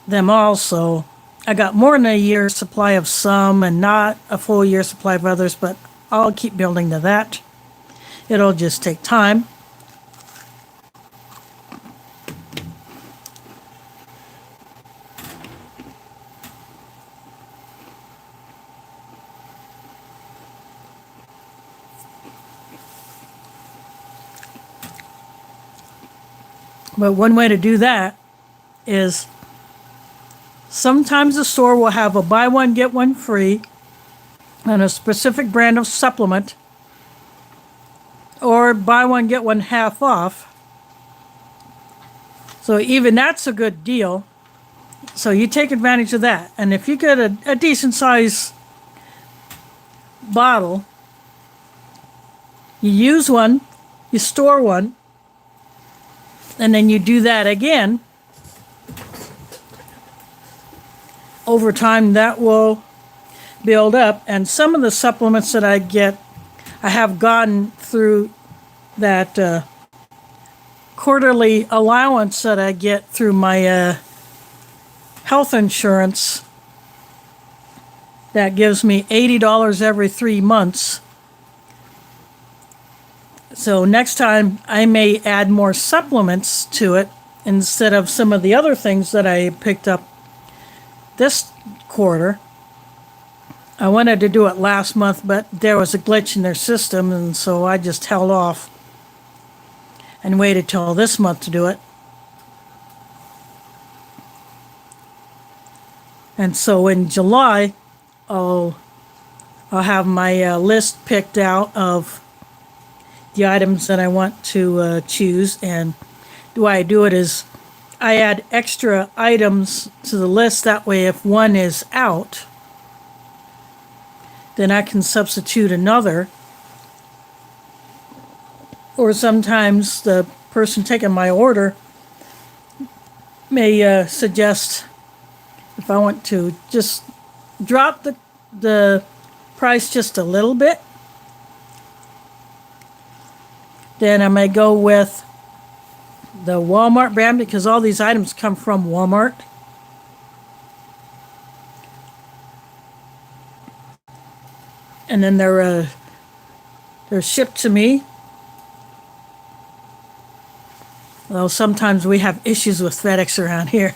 [SPEAKER 1] them also. I got more than a year's supply of some and not a full year's supply of others, but I'll keep building to that. It'll just take time. But one way to do that is sometimes the store will have a buy one, get one free on a specific brand of supplement, or buy one, get one half off. So even that's a good deal. So you take advantage of that. And if you get a decent size bottle, you use one, you store one, and then you do that again. Over time, that will build up. And some of the supplements that I get, I have gotten through that quarterly allowance that I get through my health insurance. That gives me $80 every 3 months. So next time I may add more supplements to it instead of some of the other things that I picked up this quarter. I wanted to do it last month, but there was a glitch in their system, and so I just held off and waited till this month to do it. And so in July, I'll have my list picked out of the items that I want to choose. And the way I do it is I add extra items to the list. That way, if one is out, then I can substitute another. Or sometimes the person taking my order may suggest if I want to just drop the price just a little bit, then I may go with the Walmart brand because all these items come from Walmart. And then they're shipped to me. Although sometimes we have issues with FedEx around here.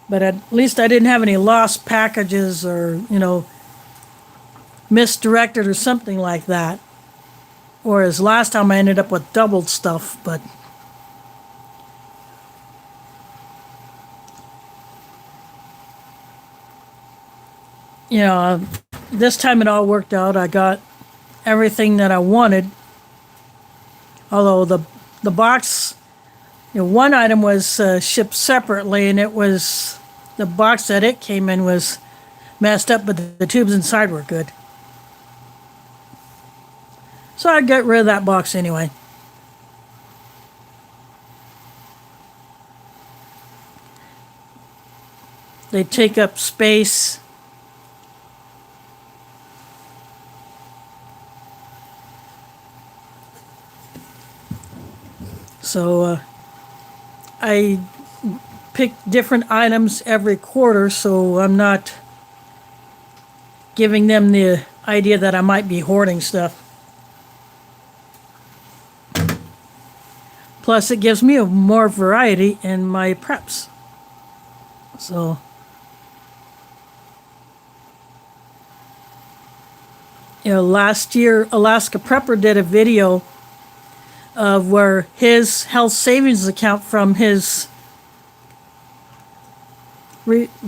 [SPEAKER 1] But at least I didn't have any lost packages or, misdirected or something like that. Whereas last time I ended up with doubled stuff, but this time it all worked out. I got everything that I wanted. Although the box, one item was shipped separately, and it was the box that it came in was messed up, but the tubes inside were good. So I'd get rid of that box anyway. They take up space. So I pick different items every quarter, so I'm not giving them the idea that I might be hoarding stuff. Plus, it gives me more variety in my preps. So, last year, Alaska Prepper did a video of where his health savings account from his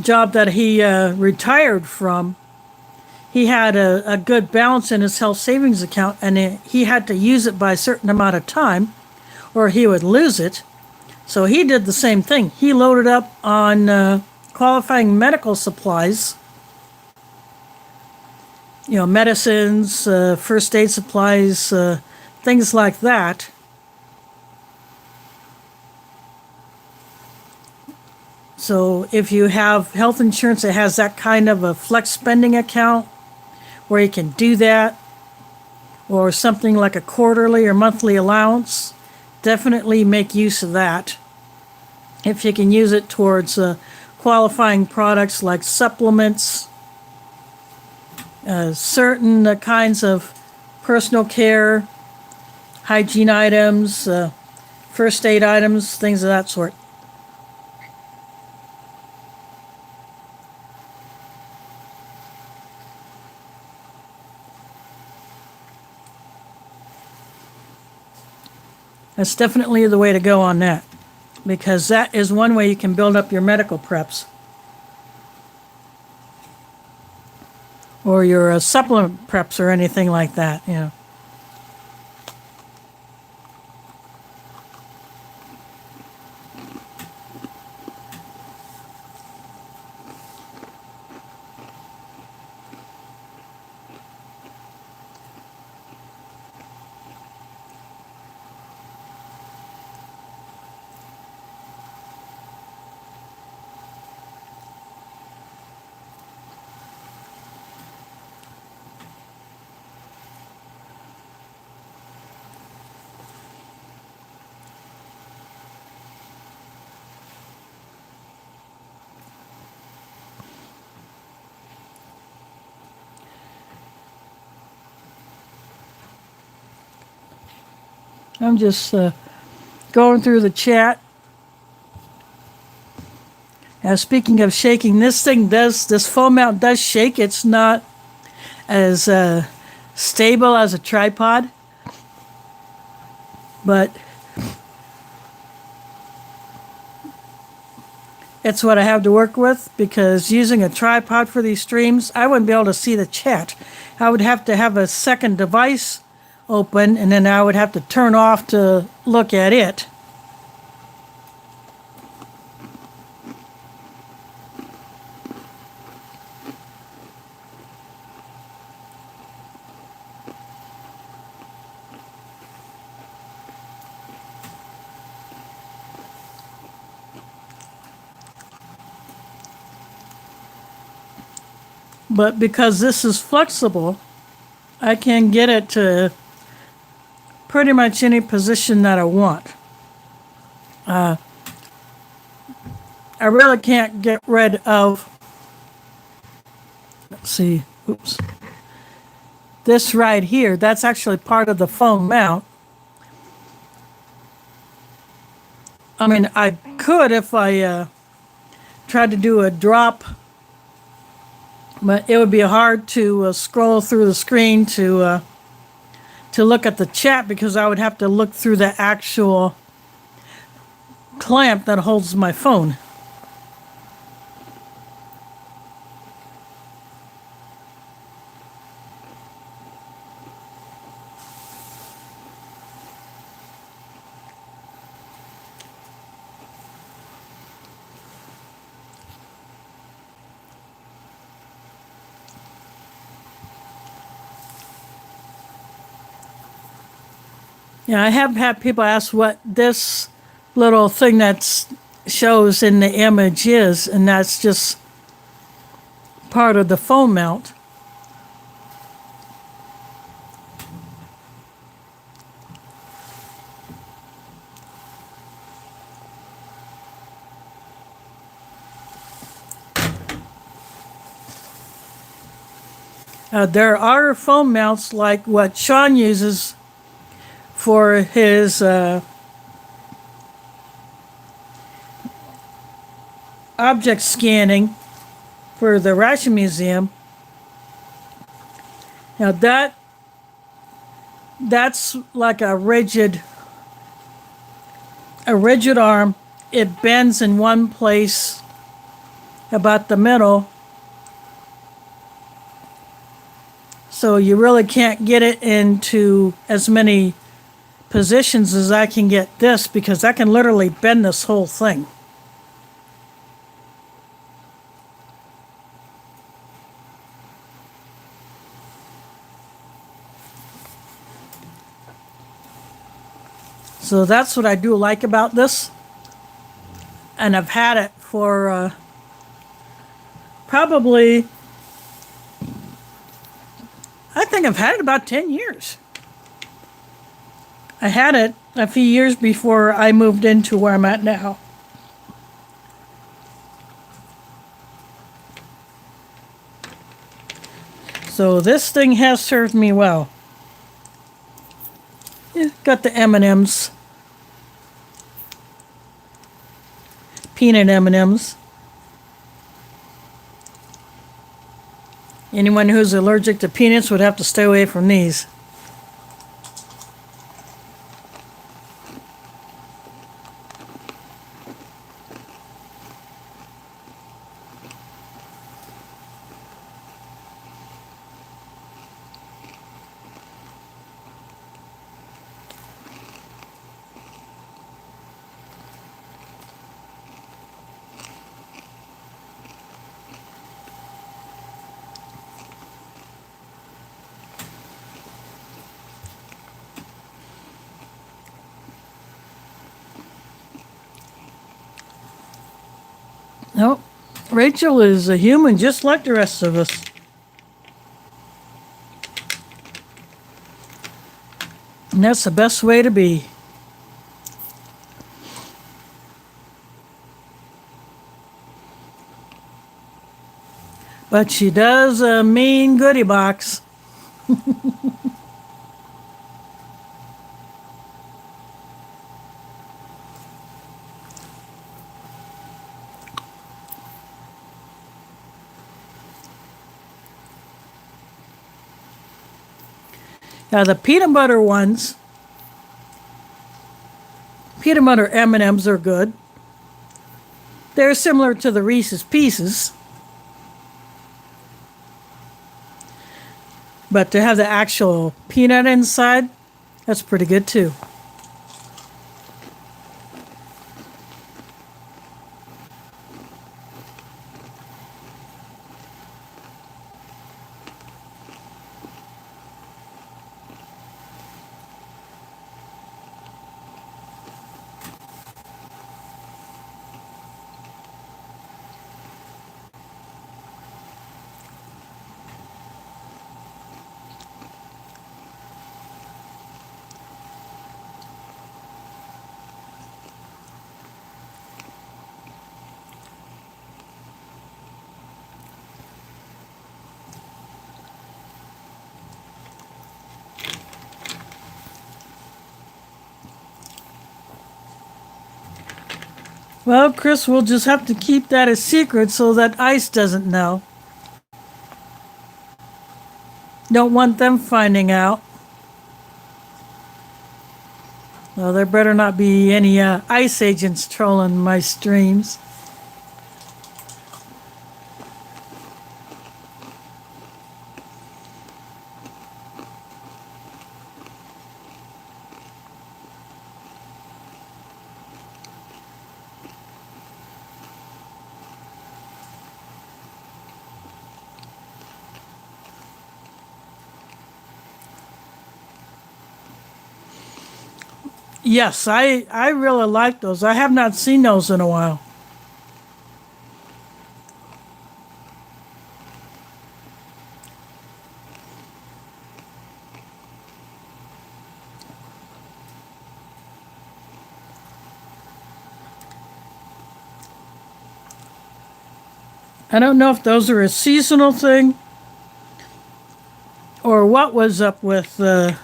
[SPEAKER 1] job that he retired from, he had a good balance in his health savings account, and he had to use it by a certain amount of time or he would lose it. So he did the same thing. He loaded up on qualifying medical supplies, medicines, first aid supplies, things like that. So if you have health insurance that has that kind of a flex spending account where you can do that, or something like a quarterly or monthly allowance, definitely make use of that. If you can use it towards qualifying products like supplements, certain kinds of personal care, hygiene items, first aid items, things of that sort. That's definitely the way to go on that, because that is one way you can build up your medical preps. Or your supplement preps or anything like that, I'm just going through the chat. Speaking of shaking, this foam mount does shake. It's not as stable as a tripod, but it's what I have to work with, because using a tripod for these streams, I wouldn't be able to see the chat. I would have to have a second device open, and then I would have to turn off to look at it. But because this is flexible, I can get it to pretty much any position that I want. I really can't get rid of, let's see, oops. This right here, that's actually part of the foam mount. I mean, I could if I tried to do a drop, but it would be hard to scroll through the screen to look at the chat, because I would have to look through the actual clamp that holds my phone. Yeah, I have had people ask what this little thing that shows in the image is, and that's just part of the foam mount. There are foam mounts like what Sean uses for his object scanning for the Ration Museum. Now that's like a rigid arm. It bends in one place about the middle, so you really can't get it into as many positions as I can get this, because I can literally bend this whole thing. So that's what I do like about this. And I've had it for probably, I think I've had it about 10 years. I had it a few years before I moved into where I'm at now. So this thing has served me well. Yeah, got the M&Ms. Peanut M&Ms. Anyone who's allergic to peanuts would have to stay away from these. Nope. Rachel is a human just like the rest of us. And that's the best way to be. But she does a mean goodie box. Now the peanut butter ones, peanut butter M&Ms are good. They're similar to the Reese's Pieces. But to have the actual peanut inside, that's pretty good too. Well, Chris, we'll just have to keep that a secret so that ICE doesn't know. Don't want them finding out. Well, there better not be any ICE agents trolling my streams. Yes, I really like those. I have not seen those in a while. I don't know if those are a seasonal thing sure what was up with the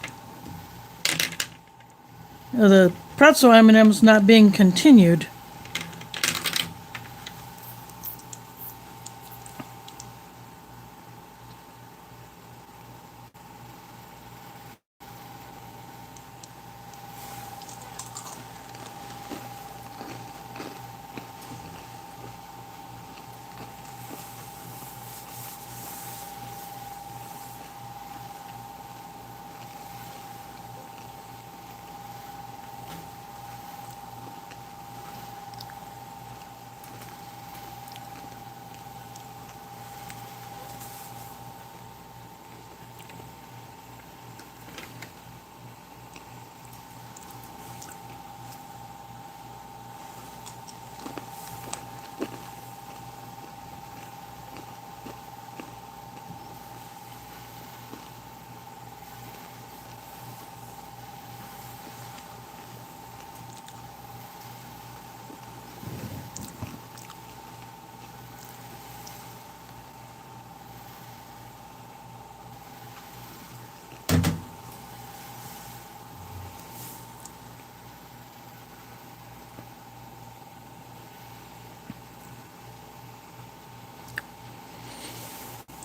[SPEAKER 1] pretzel M&Ms not being continued.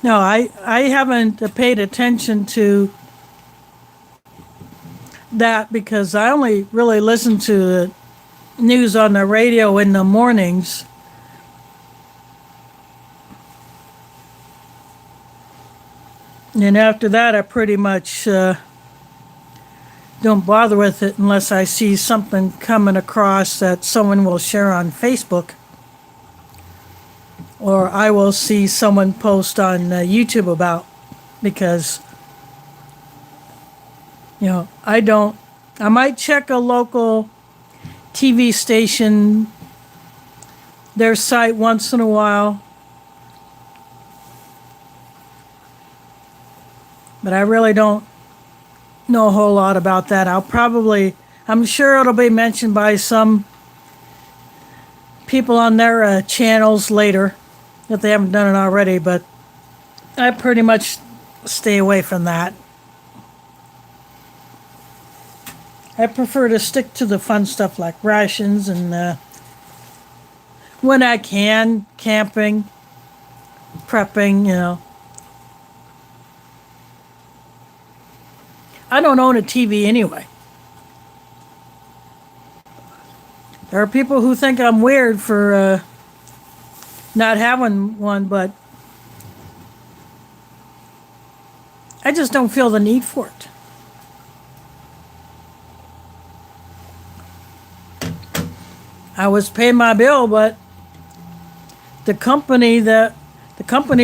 [SPEAKER 1] No, I haven't paid attention to that because I only really listen to the news on the radio in the mornings. And after that, I pretty much don't bother with it unless I see something coming across that someone will share on Facebook. Or I will see someone post on YouTube about, because, I might check a local TV station, their site once in a while, but I really don't know a whole lot about that. I'm sure it'll be mentioned by some people on their channels later, if they haven't done it already, but I pretty much stay away from that. I prefer to stick to the fun stuff like rations and when I can, camping, prepping, I don't own a TV anyway. There are people who think I'm weird for not having one, but I just don't feel the need for it. I was paying my bill, but the company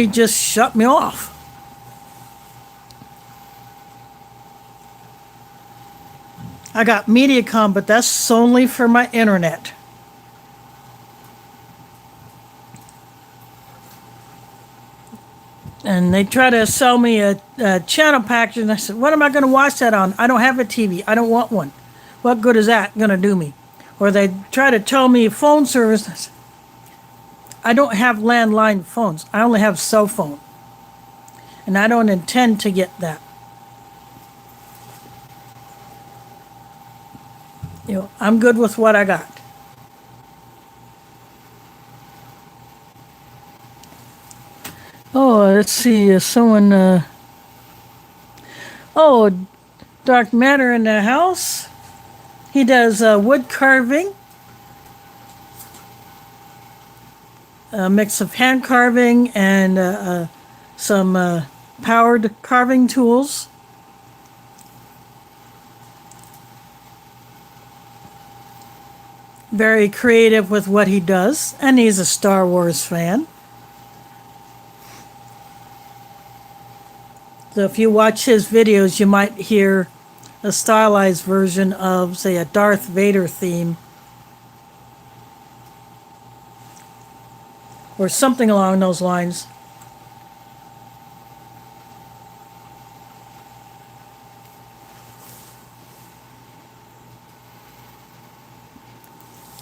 [SPEAKER 1] just shut me off. I got Mediacom, but that's only for my internet. And they try to sell me a channel package, and I said, what am I going to watch that on? I don't have a TV. I don't want one. What good is that going to do me? Or they try to tell me phone service. I said, I don't have landline phones. I only have cell phone. And I don't intend to get that. I'm good with what I got. Oh, let's see, someone, Dark Matter in the house. He does wood carving, a mix of hand carving and some powered carving tools. Very creative with what he does, and he's a Star Wars fan. So if you watch his videos, you might hear a stylized version of, say, a Darth Vader theme. Or something along those lines.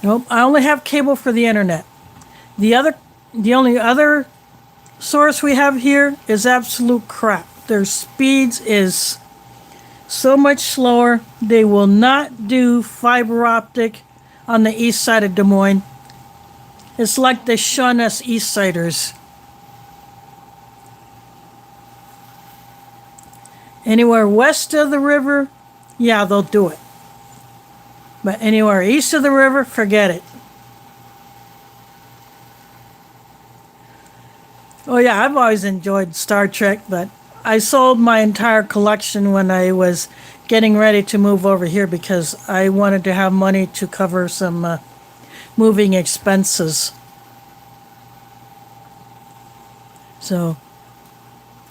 [SPEAKER 1] Nope, I only have cable for the internet. The only other source we have here is absolute crap. Their speeds is so much slower. They will not do fiber optic on the east side of Des Moines. It's like they shun us east siders. Anywhere west of the river, yeah, they'll do it. But anywhere east of the river, forget it. Oh yeah, I've always enjoyed Star Trek, but I sold my entire collection when I was getting ready to move over here because I wanted to have money to cover some moving expenses. So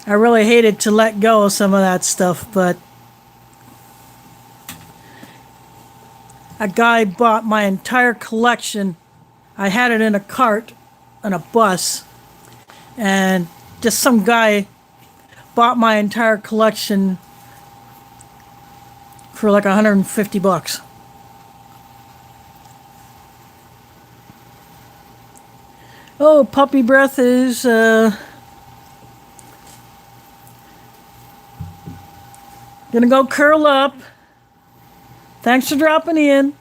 [SPEAKER 1] I really hated to let go of some of that stuff, but a guy bought my entire collection. I had it in a cart on a bus, and just some guy bought my entire collection for like $150. Oh, puppy breath is gonna go curl up. Thanks for dropping in.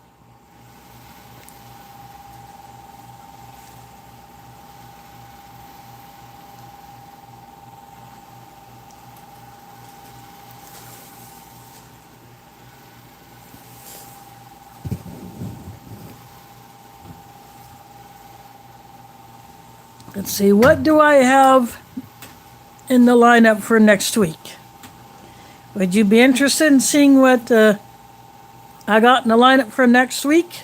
[SPEAKER 1] Let's see, what do I have in the lineup for next week? Would you be interested in seeing what I got in the lineup for next week?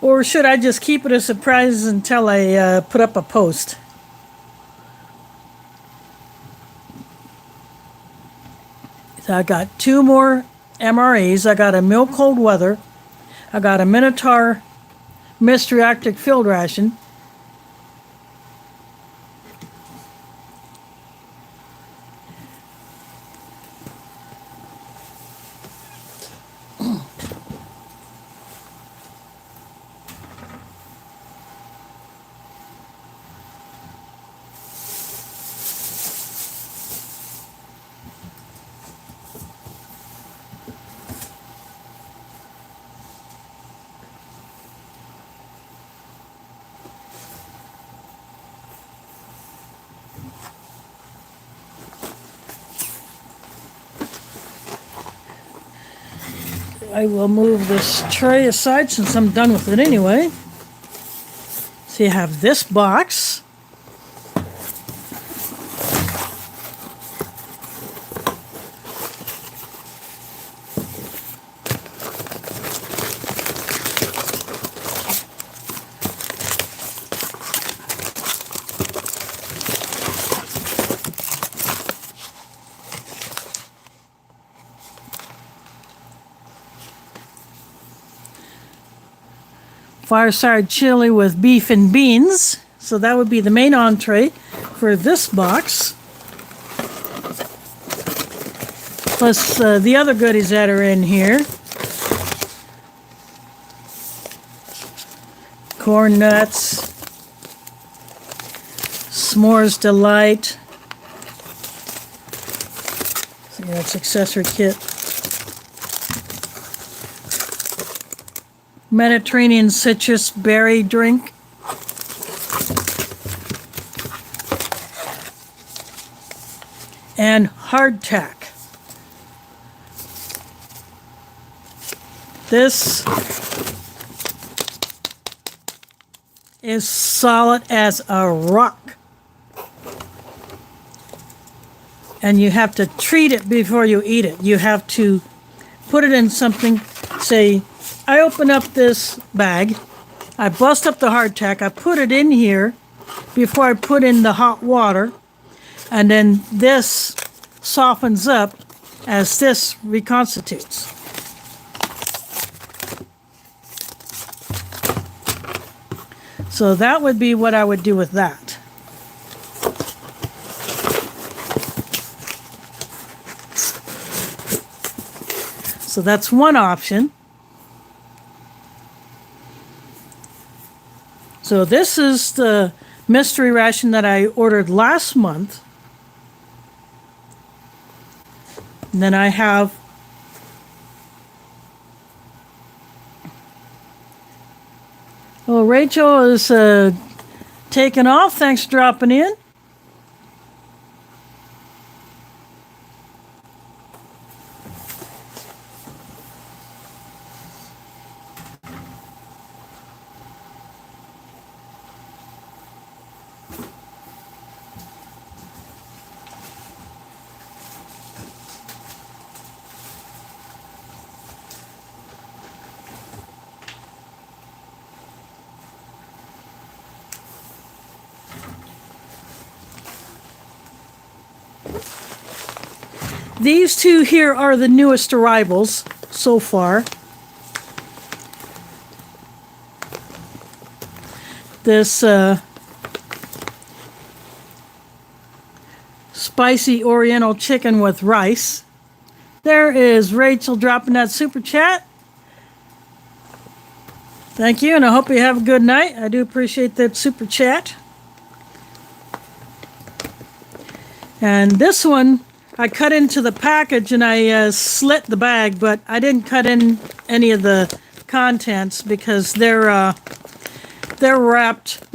[SPEAKER 1] Or should I just keep it a surprise until I put up a post? So I got 2 more MREs. I got a Milk Cold Weather. I got a Minotaur Mystery Arctic Field Ration. I will move this tray aside since I'm done with it anyway. So you have this box. Fireside chili with beef and beans. So that would be the main entree for this box. Plus the other goodies that are in here. Corn nuts. S'mores Delight. So that's Accessory Kit. Mediterranean citrus berry drink. And hardtack. This is solid as a rock. And you have to treat it before you eat it. You have to put it in something, say, I open up this bag, I bust up the hardtack, I put it in here before I put in the hot water, and then this softens up as this reconstitutes. So that would be what I would do with that. So that's one option. So this is the mystery ration that I ordered last month. And then I have Rachel is taking off. Thanks for dropping in. These two here are the newest arrivals so far. This spicy oriental chicken with rice. There is Rachel dropping that super chat. Thank you, and I hope you have a good night. I do appreciate that super chat. And this one, I cut into the package and I slit the bag, but I didn't cut in any of the contents because they're wrapped.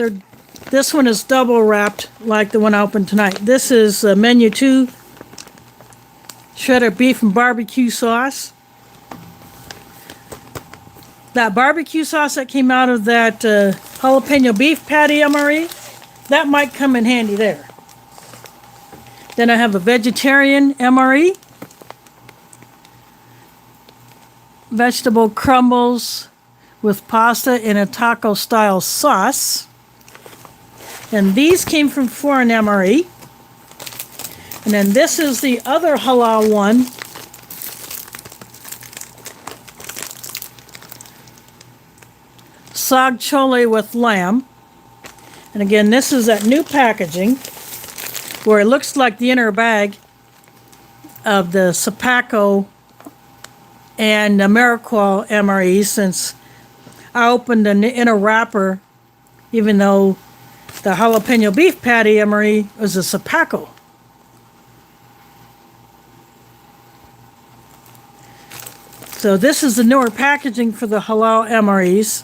[SPEAKER 1] This one is double wrapped like the one I opened tonight. This is menu 2, shredded beef and barbecue sauce. That barbecue sauce that came out of that jalapeno beef patty MRE, that might come in handy there. Then I have a vegetarian MRE, vegetable crumbles with pasta in a taco style sauce. And these came from foreign MRE. And then this is the other halal one. Sag chole with lamb. And again, this is that new packaging, where it looks like the inner bag of the Sapaco and Ameriqual MRE, since I opened an inner wrapper, even though the jalapeno beef patty MRE was a Sapaco. So this is the newer packaging for the halal MREs.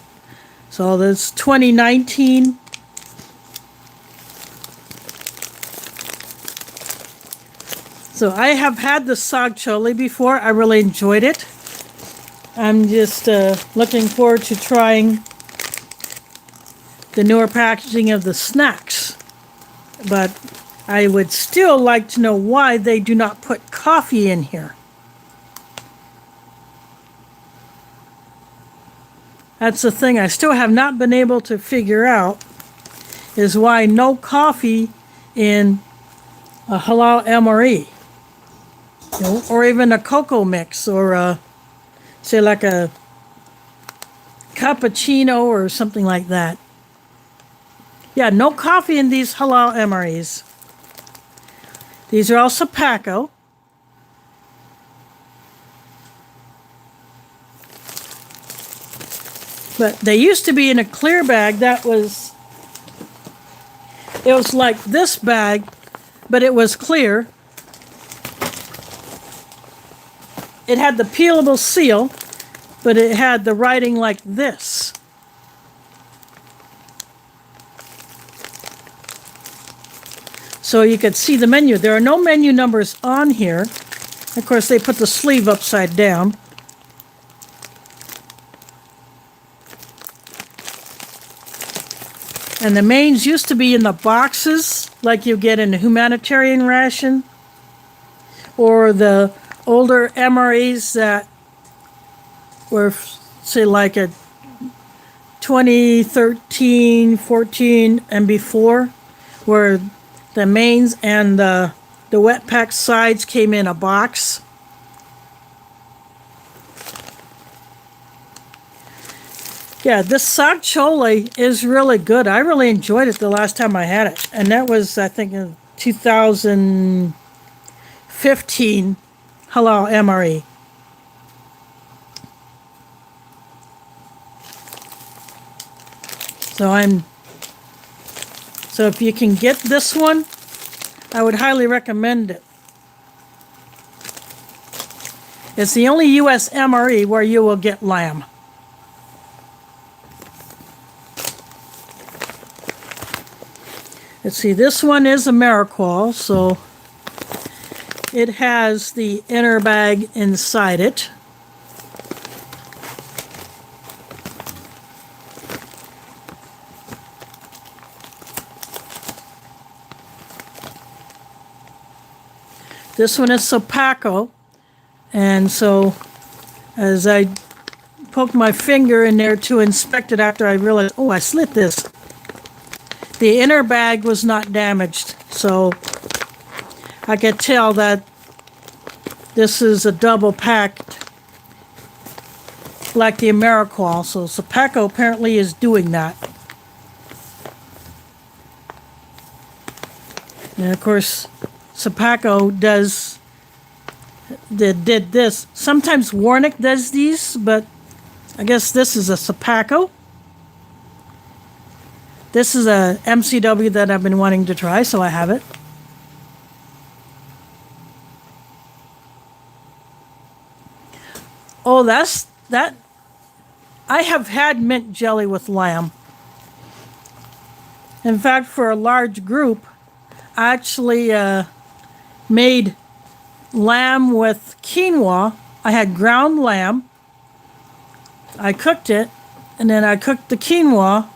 [SPEAKER 1] So that's 2019. So I have had the sag chole before. I really enjoyed it. I'm just looking forward to trying the newer packaging of the snacks. But I would still like to know why they do not put coffee in here. That's the thing I still have not been able to figure out, is why no coffee in a halal MRE. You know, or even a cocoa mix, or say like a cappuccino or something like that. Yeah, no coffee in these halal MREs. These are all Sapaco. But they used to be in a clear bag that was, it was like this bag, but it was clear. It had the peelable seal, but it had the writing like this. So you could see the menu. There are no menu numbers on here. Of course, they put the sleeve upside down. And the mains used to be in the boxes, like you get in a humanitarian ration, or the older MREs that were, say, like a 2013, 14, and before, where the mains and the wet pack sides came in a box. Yeah, this sag chole is really good. I really enjoyed it the last time I had it. And that was, I think, in 2015 halal MRE. So if you can get this one, I would highly recommend it. It's the only U.S. MRE where you will get lamb. Let's see, this one is a Miracle, so it has the inner bag inside it. This one is Sopaco, and so as I poked my finger in there to inspect it after I realized, oh, I slit this. The inner bag was not damaged, so I could tell that this is a double packed like the Ameriqual. So Sopaco apparently is doing that. And of course, Sopaco did this. Sometimes Warnick does these, but I guess this is a Sopaco. This is a MCW that I've been wanting to try, so I have it. Oh, that. I have had mint jelly with lamb. In fact, for a large group, I actually made lamb with quinoa. I had ground lamb. I cooked it, and then I cooked the quinoa.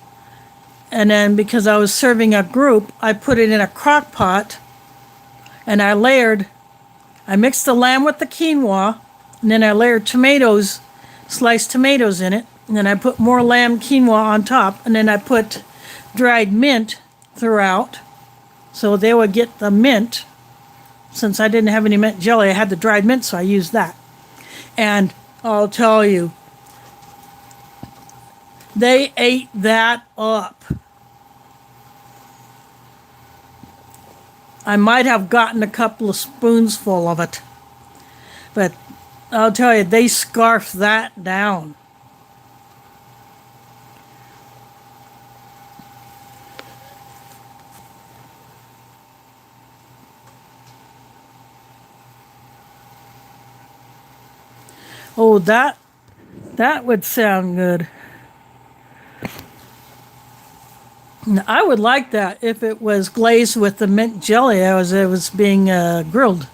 [SPEAKER 1] And then because I was serving a group, I put it in a crock pot, and I mixed the lamb with the quinoa, and then I layered tomatoes, sliced tomatoes in it, and then I put more lamb quinoa on top, and then I put dried mint throughout, so they would get the mint. Since I didn't have any mint jelly, I had the dried mint, so I used that. And I'll tell you, they ate that up. I might have gotten a couple of spoons full of it, but I'll tell you, they scarfed that down. Oh, that would sound good. I would like that if it was glazed with the mint jelly as it was being grilled.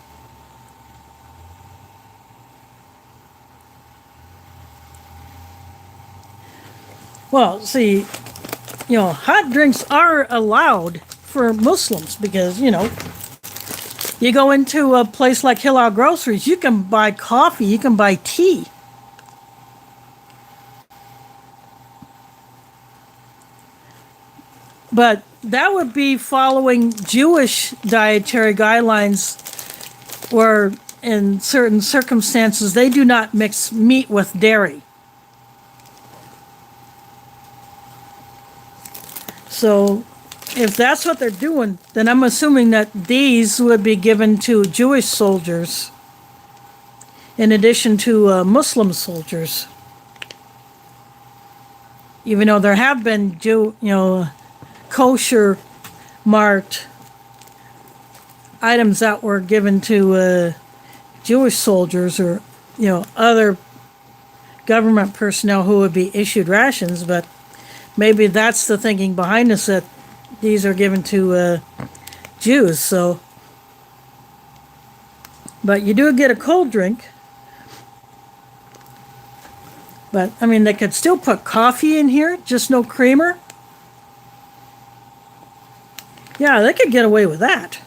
[SPEAKER 1] Well, see, hot drinks are allowed for Muslims because, you go into a place like Hillel Groceries, you can buy coffee, you can buy tea. But that would be following Jewish dietary guidelines where in certain circumstances they do not mix meat with dairy. So if that's what they're doing, then I'm assuming that these would be given to Jewish soldiers in addition to Muslim soldiers. Even though there have been kosher marked items that were given to Jewish soldiers or other government personnel who would be issued rations, but maybe that's the thinking behind this, that these are given to Jews. So, but you do get a cold drink. But I mean, they could still put coffee in here, just no creamer. Yeah, they could get away with that.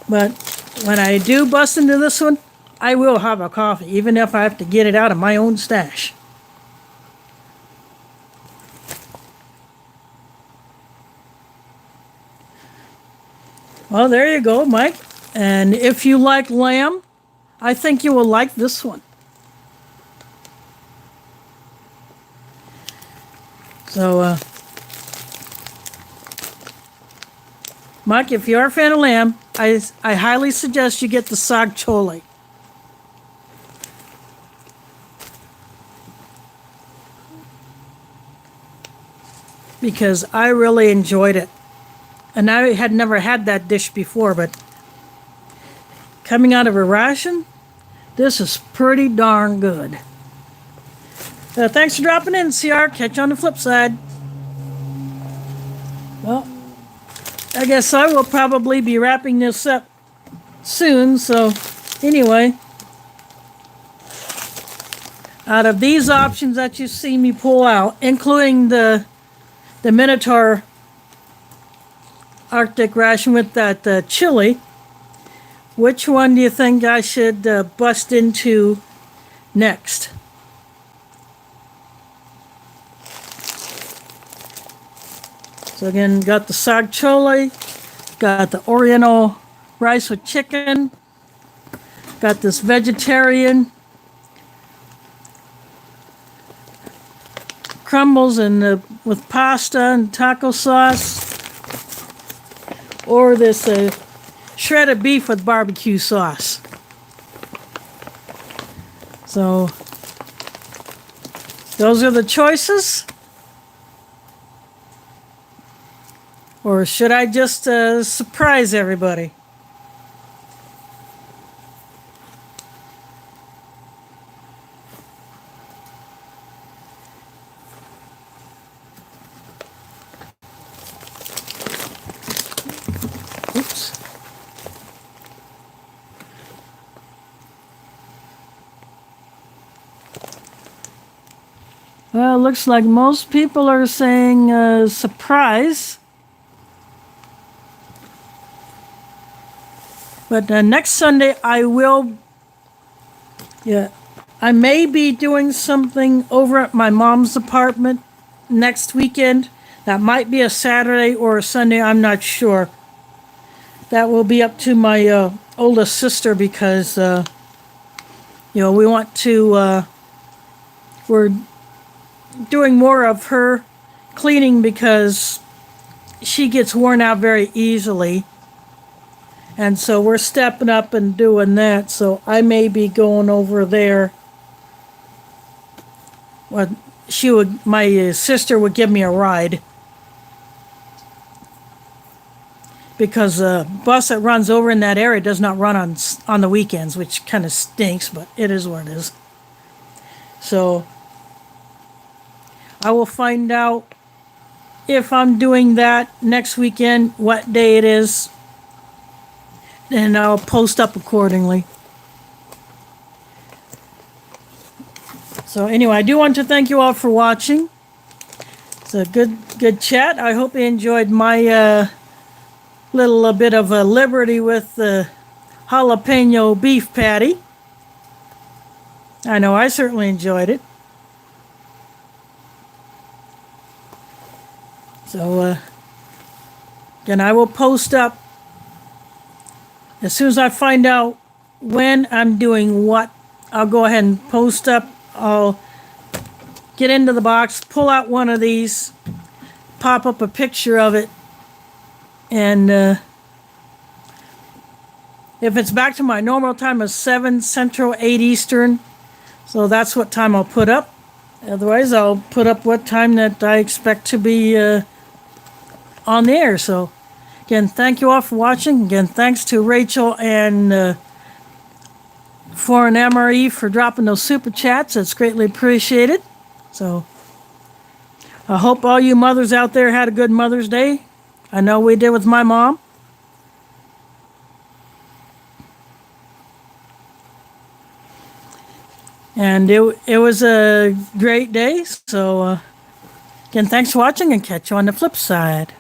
[SPEAKER 1] But when I do bust into this one, I will have a coffee, even if I have to get it out of my own stash. Well, there you go, Mike. And if you like lamb, I think you will like this one. So, Mike, if you are a fan of lamb, I highly suggest you get the sag chole. because I really enjoyed it. And I had never had that dish before, but coming out of a ration, this is pretty darn good. Thanks for dropping in, CR. Catch you on the flip side. Well, I guess I will probably be wrapping this up soon. So anyway, out of these options that you see me pull out, including the Minotaur Arctic ration with that chili, which one do you think I should bust into next? So again, got the sag chole, got the Oriental rice with chicken, got this vegetarian crumbles and with pasta and taco sauce, or this shredded beef with barbecue sauce. So those are the choices. Or should I just surprise everybody? Oops. Well, it looks like most people are saying surprise. But next Sunday I may be doing something over at my mom's apartment next weekend. That might be a Saturday or a Sunday, I'm not sure. That will be up to my oldest sister because, we want to, we're doing more of her cleaning because she gets worn out very easily. And so we're stepping up and doing that. So I may be going over there. Well, my sister would give me a ride. Because the bus that runs over in that area does not run on the weekends, which kind of stinks, but it is what it is. So I will find out if I'm doing that next weekend, what day it is. And I'll post up accordingly. So anyway, I do want to thank you all for watching. It's a good chat. I hope you enjoyed my little bit of a liberty with the jalapeno beef patty. I know I certainly enjoyed it. So again, I will post up as soon as I find out when I'm doing what. I'll go ahead and post up. I'll get into the box, pull out one of these, pop up a picture of it, and if it's back to my normal time of 7 Central, 8 Eastern, so that's what time I'll put up. Otherwise, I'll put up what time that I expect to be on the air. So again, thank you all for watching. Again, thanks to Rachel and Foreign MRE for dropping those super chats. It's greatly appreciated. So I hope all you mothers out there had a good Mother's Day. I know we did with my mom. And it was a great day. So again, thanks for watching and catch you on the flip side.